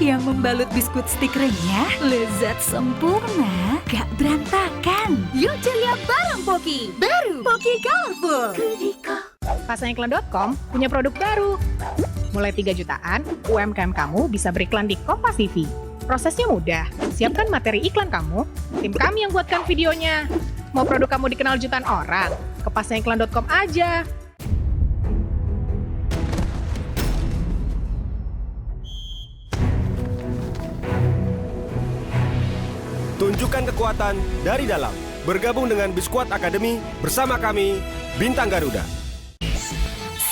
yang membalut biskuit stik renyah, lezat sempurna, gak berantakan. Yuk ceria bareng Poki, baru Poki Colorful. Pasariklan.com punya produk baru. Mulai 3 jutaan, UMKM kamu bisa beriklan di Kompas TV. Prosesnya mudah, siapkan materi iklan kamu, tim kami yang buatkan videonya. Mau produk kamu dikenal jutaan orang? Ke pasariklan.com aja. Tunjukkan kekuatan dari dalam. Bergabung dengan Biskuat Academy bersama kami, Bintang Garuda.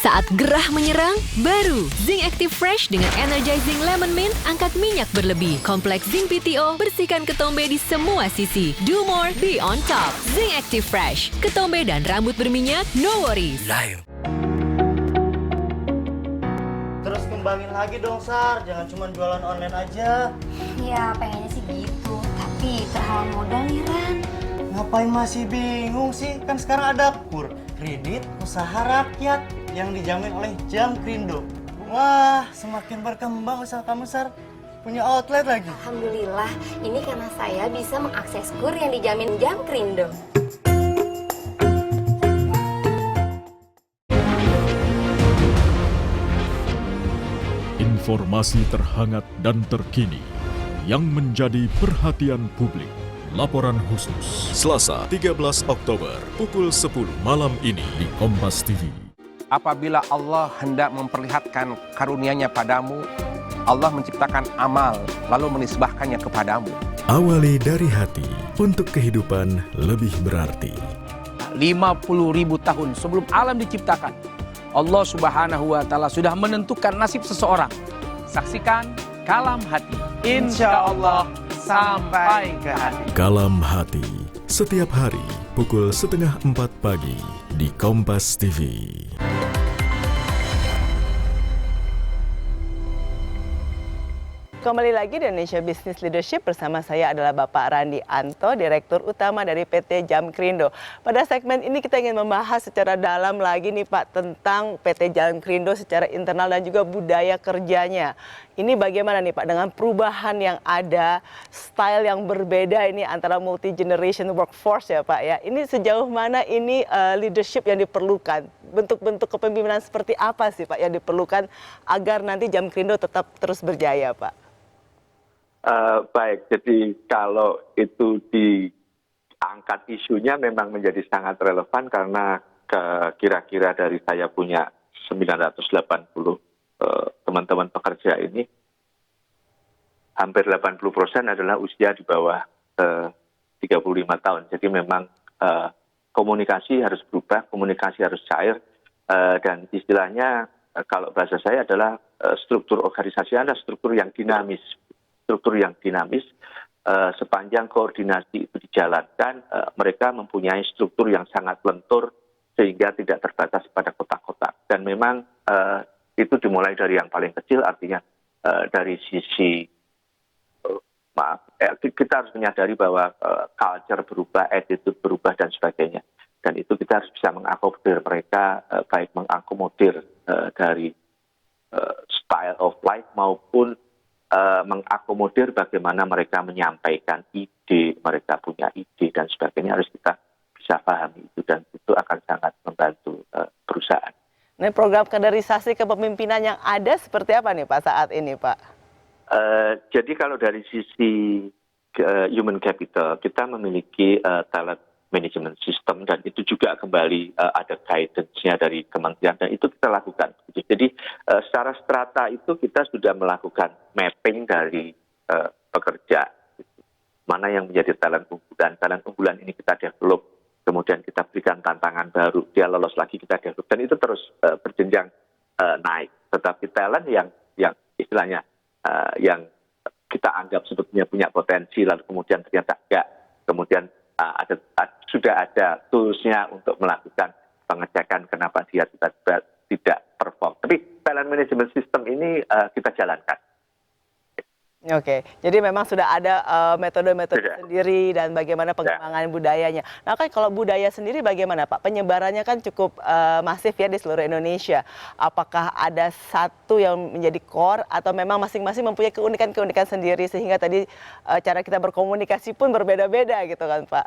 Saat gerah menyerang, baru Zinc Active Fresh dengan Energizing Lemon Mint angkat minyak berlebih. Kompleks Zinc PTO, bersihkan ketombe di semua sisi. Do more, be on top. Zinc Active Fresh, ketombe dan rambut berminyak, no worries. Terus kembangin lagi dong, Sar. Jangan cuma jualan online aja. Ya, pengennya sih gitu. Tapi terhalang modal nih, Ran. Ngapain masih bingung sih? Kan sekarang ada KUR, kredit usaha rakyat, yang dijamin oleh Jam Krindo. Wah, semakin berkembang usaha kamu, Sar. Punya outlet lagi. Alhamdulillah, ini karena saya bisa mengakses KUR yang dijamin Jam Krindo. Informasi terhangat dan terkini yang menjadi perhatian publik. Laporan khusus Selasa 13 Oktober pukul 10 malam ini di Kompas TV. Apabila Allah hendak memperlihatkan karunia-Nya padamu, Allah menciptakan amal lalu menisbahkannya kepadamu. Awali dari hati untuk kehidupan lebih berarti. 50.000 tahun sebelum alam diciptakan, Allah Subhanahu wa Ta'ala sudah menentukan nasib seseorang. Saksikan Kalam Hati. Insya Allah sampai ke hati. Kalam Hati setiap hari pukul 3:30 pagi di Kompas TV. Kembali lagi di Indonesia Business Leadership, bersama saya adalah Bapak Randi Anto, Direktur Utama dari PT Jam Krindo. Pada segmen ini kita ingin membahas secara dalam lagi nih Pak tentang PT Jam Krindo secara internal dan juga budaya kerjanya. Ini bagaimana nih Pak dengan perubahan yang ada, style yang berbeda ini antara multi generation workforce ya Pak ya. Ini sejauh mana ini leadership yang diperlukan? Bentuk-bentuk kepemimpinan seperti apa sih Pak yang diperlukan agar nanti Jam Krindo tetap terus berjaya Pak? Baik, jadi kalau itu diangkat isunya memang menjadi sangat relevan karena kira-kira dari saya punya 980 teman-teman pekerja ini, hampir 80% adalah usia di bawah 35 tahun. Jadi memang komunikasi harus berubah, komunikasi harus cair, dan istilahnya kalau bahasa saya adalah struktur organisasi adalah struktur yang dinamis. Struktur yang dinamis, sepanjang koordinasi itu dijalankan, mereka mempunyai struktur yang sangat lentur sehingga tidak terbatas pada kotak-kotak. Dan memang itu dimulai dari yang paling kecil, artinya dari sisi, kita harus menyadari bahwa culture berubah, attitude berubah, dan sebagainya. Dan itu kita harus bisa mengakomodir mereka, baik mengakomodir dari style of life maupun mengakomodir bagaimana mereka menyampaikan ide, mereka punya ide dan sebagainya, harus kita bisa pahami itu, dan itu akan sangat membantu perusahaan. Nah, program kaderisasi kepemimpinan yang ada seperti apa nih Pak saat ini Pak? Jadi kalau dari sisi human capital, kita memiliki talent management system, dan itu juga kembali ada guidance-nya dari kementerian, dan itu kita lakukan. Jadi secara strata itu kita sudah melakukan mapping dari pekerja, mana yang menjadi talent unggulan ini kita develop, kemudian kita berikan tantangan baru, dia lolos lagi kita develop, dan itu terus berjenjang naik. Tetapi talent yang istilahnya yang kita anggap sebetulnya punya potensi, lalu kemudian ternyata enggak, kemudian sudah ada tools-nya untuk melakukan pengecekan kenapa dia tidak perform. Tapi talent management system ini kita jalankan. Oke, jadi memang sudah ada metode-metode sendiri dan bagaimana pengembangan budayanya. Nah kan kalau budaya sendiri bagaimana Pak? Penyebarannya kan cukup masif ya di seluruh Indonesia. Apakah ada satu yang menjadi core atau memang masing-masing mempunyai keunikan-keunikan sendiri sehingga tadi cara kita berkomunikasi pun berbeda-beda gitu kan Pak?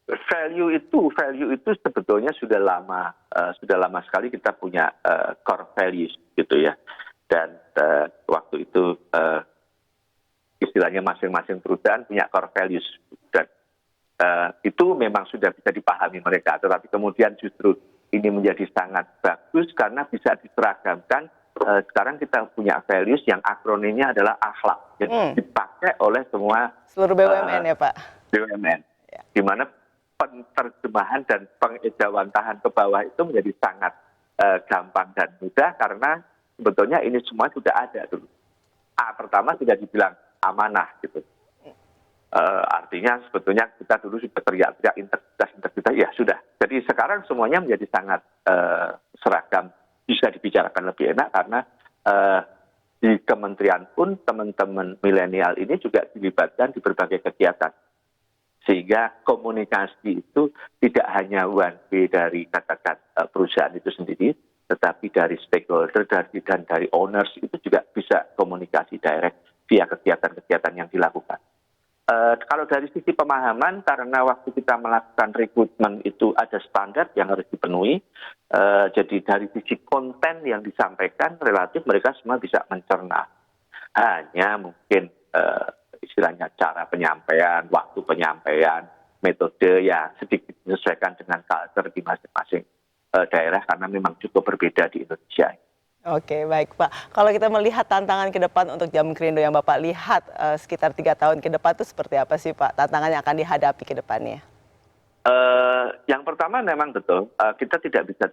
Value itu sebetulnya sudah lama sekali kita punya core values gitu ya. Dan waktu itu istilahnya masing-masing perusahaan punya core values dan itu memang sudah bisa dipahami mereka. Tetapi kemudian justru ini menjadi sangat bagus karena bisa diseragamkan. Sekarang kita punya values yang akronimnya adalah akhlak, yang dipakai oleh seluruh BUMN ya Pak. BUMN, di mana penerjemahan dan pengejawantahan ke bawah itu menjadi sangat gampang dan mudah karena sebetulnya ini semua sudah ada dulu. Pertama sudah dibilang amanah gitu. Artinya sebetulnya kita dulu sudah teriak-teriak integritas, ya sudah. Jadi sekarang semuanya menjadi sangat seragam, bisa dibicarakan lebih enak karena di kementerian pun teman-teman milenial ini juga dilibatkan di berbagai kegiatan. Sehingga komunikasi itu tidak hanya one way dari katakan perusahaan itu sendiri, tetapi dari stakeholder dan dari owners itu juga bisa komunikasi direct via kegiatan-kegiatan yang dilakukan. Kalau dari sisi pemahaman, karena waktu kita melakukan rekrutmen itu ada standar yang harus dipenuhi, jadi dari sisi konten yang disampaikan relatif mereka semua bisa mencerna. Hanya mungkin istilahnya cara penyampaian, waktu penyampaian, metode ya sedikit disesuaikan dengan culture di masing-masing daerah karena memang cukup berbeda di Indonesia. Oke, baik Pak. Kalau kita melihat tantangan ke depan untuk Jamkrindo yang Bapak lihat sekitar 3 tahun ke depan itu seperti apa sih Pak? Tantangan yang akan dihadapi ke depannya? Yang pertama memang betul, kita tidak bisa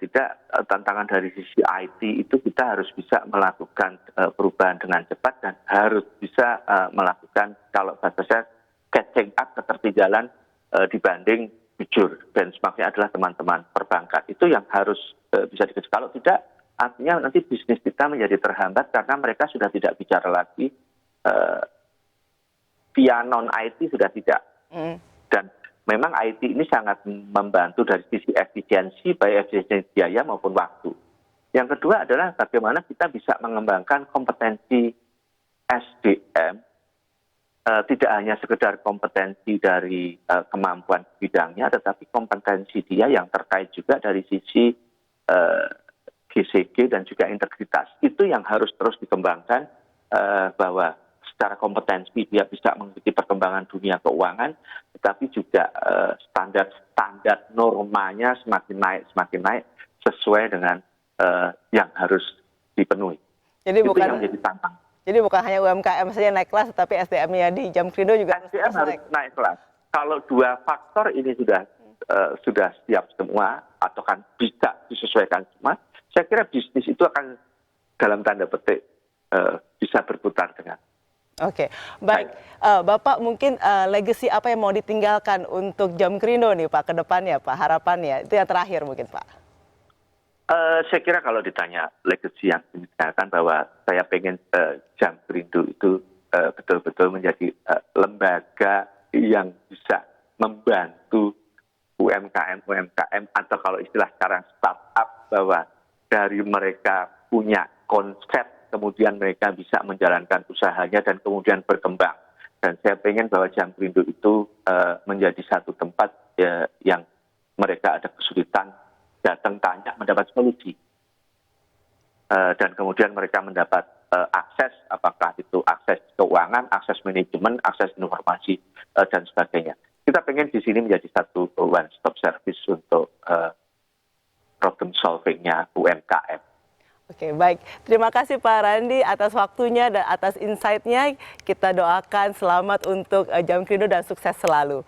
tantangan dari sisi IT itu kita harus bisa melakukan perubahan dengan cepat dan harus bisa melakukan kalau bahasa saya catching up ketertinggalan dibanding jujur benchmarknya adalah teman-teman perbankan itu yang harus bisa dikejar. Kalau tidak artinya nanti bisnis kita menjadi terhambat karena mereka sudah tidak bicara lagi via non IT sudah tidak dan memang IT ini sangat membantu dari sisi efisiensi baik efisiensi biaya maupun waktu. Yang kedua adalah bagaimana kita bisa mengembangkan kompetensi SDM. Tidak hanya sekedar kompetensi dari kemampuan bidangnya, tetapi kompetensi dia yang terkait juga dari sisi GCG dan juga integritas. Itu yang harus terus dikembangkan bahwa secara kompetensi dia bisa mengikuti perkembangan dunia keuangan, tetapi juga standar normanya semakin naik sesuai dengan yang harus dipenuhi. Jadi itu bukan yang menjadi tantangan. Jadi bukan hanya UMKM saja naik kelas, tapi SDM-nya di Jamkrindo juga harus naik kelas. Kalau 2 faktor ini sudah siap semua atau kan bisa disesuaikan semua, saya kira bisnis itu akan dalam tanda petik bisa berputar dengan. Oke, baik. Bapak mungkin legacy apa yang mau ditinggalkan untuk Jamkrindo nih Pak ke depannya Pak, harapannya itu yang terakhir mungkin Pak. Saya kira kalau ditanya legacy yang ditinggalkan bahwa saya pengen Jamkrindo itu betul-betul menjadi lembaga yang bisa membantu UMKM atau kalau istilah sekarang startup bahwa dari mereka punya konsep kemudian mereka bisa menjalankan usahanya dan kemudian berkembang. Dan saya pengen bahwa Jamkrindo itu menjadi satu tempat yang mereka ada kesulitan datang tanya mendapat solusi. Dan kemudian mereka mendapat akses, apakah itu akses keuangan, akses manajemen, akses informasi, dan sebagainya. Kita pengen di sini menjadi satu one-stop service untuk problem solving-nya UMKM. Oke, baik. Terima kasih Pak Randi atas waktunya dan atas insight-nya. Kita doakan selamat untuk Jamkrindo dan sukses selalu.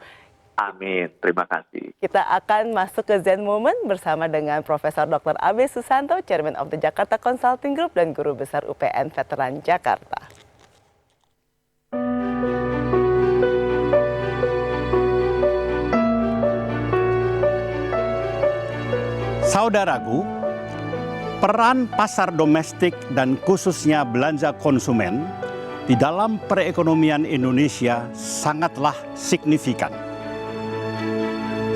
Amin, terima kasih. Kita akan masuk ke Zen Moment bersama dengan Profesor Dr. Abe Susanto, Chairman of the Jakarta Consulting Group dan Guru Besar UPN Veteran Jakarta. Saudaraku, peran pasar domestik dan khususnya belanja konsumen di dalam perekonomian Indonesia sangatlah signifikan.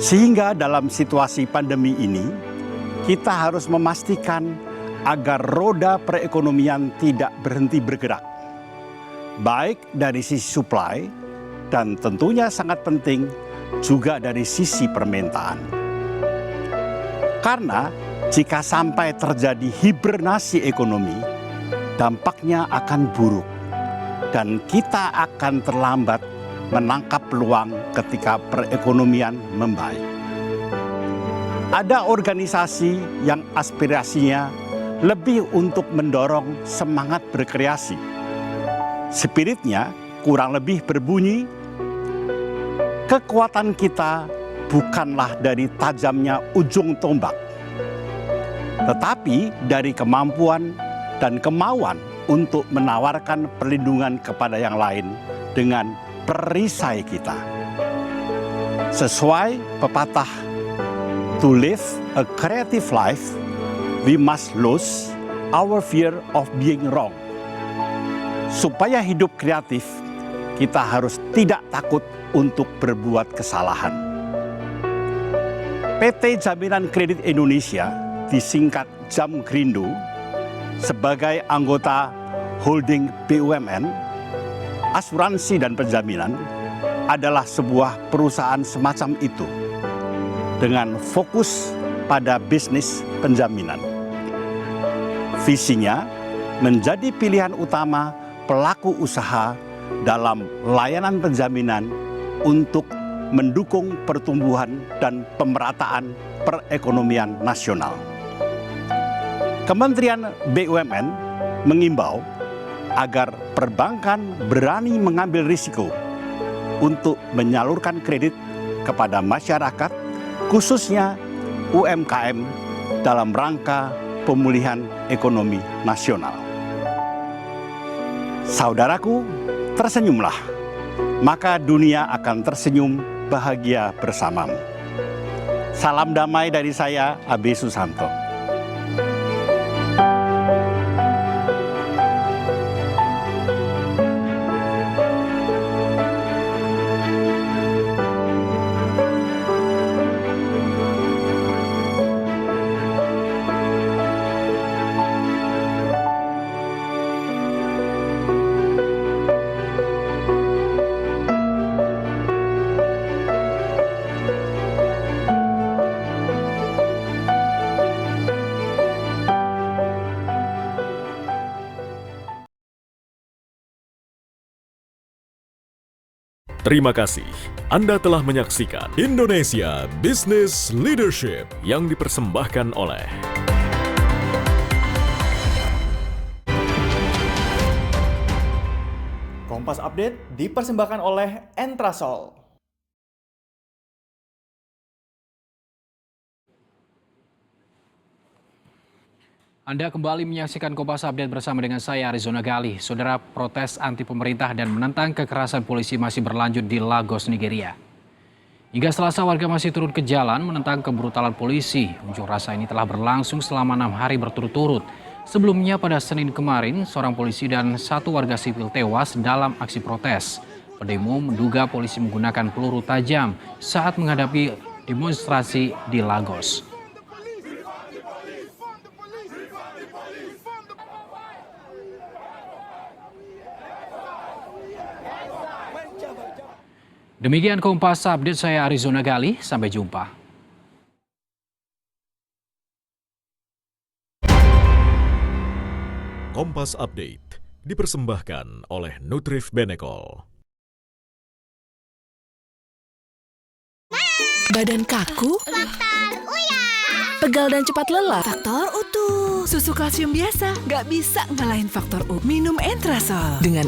Sehingga dalam situasi pandemi ini, kita harus memastikan agar roda perekonomian tidak berhenti bergerak, baik dari sisi supply dan tentunya sangat penting juga dari sisi permintaan. Karena jika sampai terjadi hibernasi ekonomi, dampaknya akan buruk dan kita akan terlambat menangkap peluang ketika perekonomian membaik. Ada organisasi yang aspirasinya lebih untuk mendorong semangat berkreasi. Spiritnya kurang lebih berbunyi, kekuatan kita bukanlah dari tajamnya ujung tombak, tetapi dari kemampuan dan kemauan untuk menawarkan perlindungan kepada yang lain dengan perisai kita. Sesuai pepatah, to live a creative life, we must lose our fear of being wrong. Supaya hidup kreatif, kita harus tidak takut untuk berbuat kesalahan. PT Jaminan Kredit Indonesia, disingkat Jamkrindo, sebagai anggota holding BUMN, asuransi dan penjaminan adalah sebuah perusahaan semacam itu dengan fokus pada bisnis penjaminan. Visinya menjadi pilihan utama pelaku usaha dalam layanan penjaminan untuk mendukung pertumbuhan dan pemerataan perekonomian nasional. Kementerian BUMN mengimbau agar perbankan berani mengambil risiko untuk menyalurkan kredit kepada masyarakat, khususnya UMKM dalam rangka pemulihan ekonomi nasional. Saudaraku, tersenyumlah, maka dunia akan tersenyum bahagia bersamamu. Salam damai dari saya, AB Susanto. Terima kasih. Anda telah menyaksikan Indonesia Business Leadership yang dipersembahkan oleh Kompas Update dipersembahkan oleh Entrasol. Anda kembali menyaksikan Kompas Update bersama dengan saya, Arizona Gali. Saudara, protes anti pemerintah dan menentang kekerasan polisi masih berlanjut di Lagos, Nigeria. Hingga Selasa, warga masih turun ke jalan menentang kebrutalan polisi. Unjuk rasa ini telah berlangsung selama 6 hari berturut-turut. Sebelumnya pada Senin kemarin, seorang polisi dan 1 warga sipil tewas dalam aksi protes. Pendemo menduga polisi menggunakan peluru tajam saat menghadapi demonstrasi di Lagos. Demikian Kompas Update, saya Arizona Gali, sampai jumpa. Kompas Update dipersembahkan oleh Nutrif Benecol. Badan kaku? Faktor Uya. Pegal dan cepat lelah? Faktor Utuh. Susu kalsium biasa? Gak bisa ngalahin Faktor U. Minum Entrasol. Dengan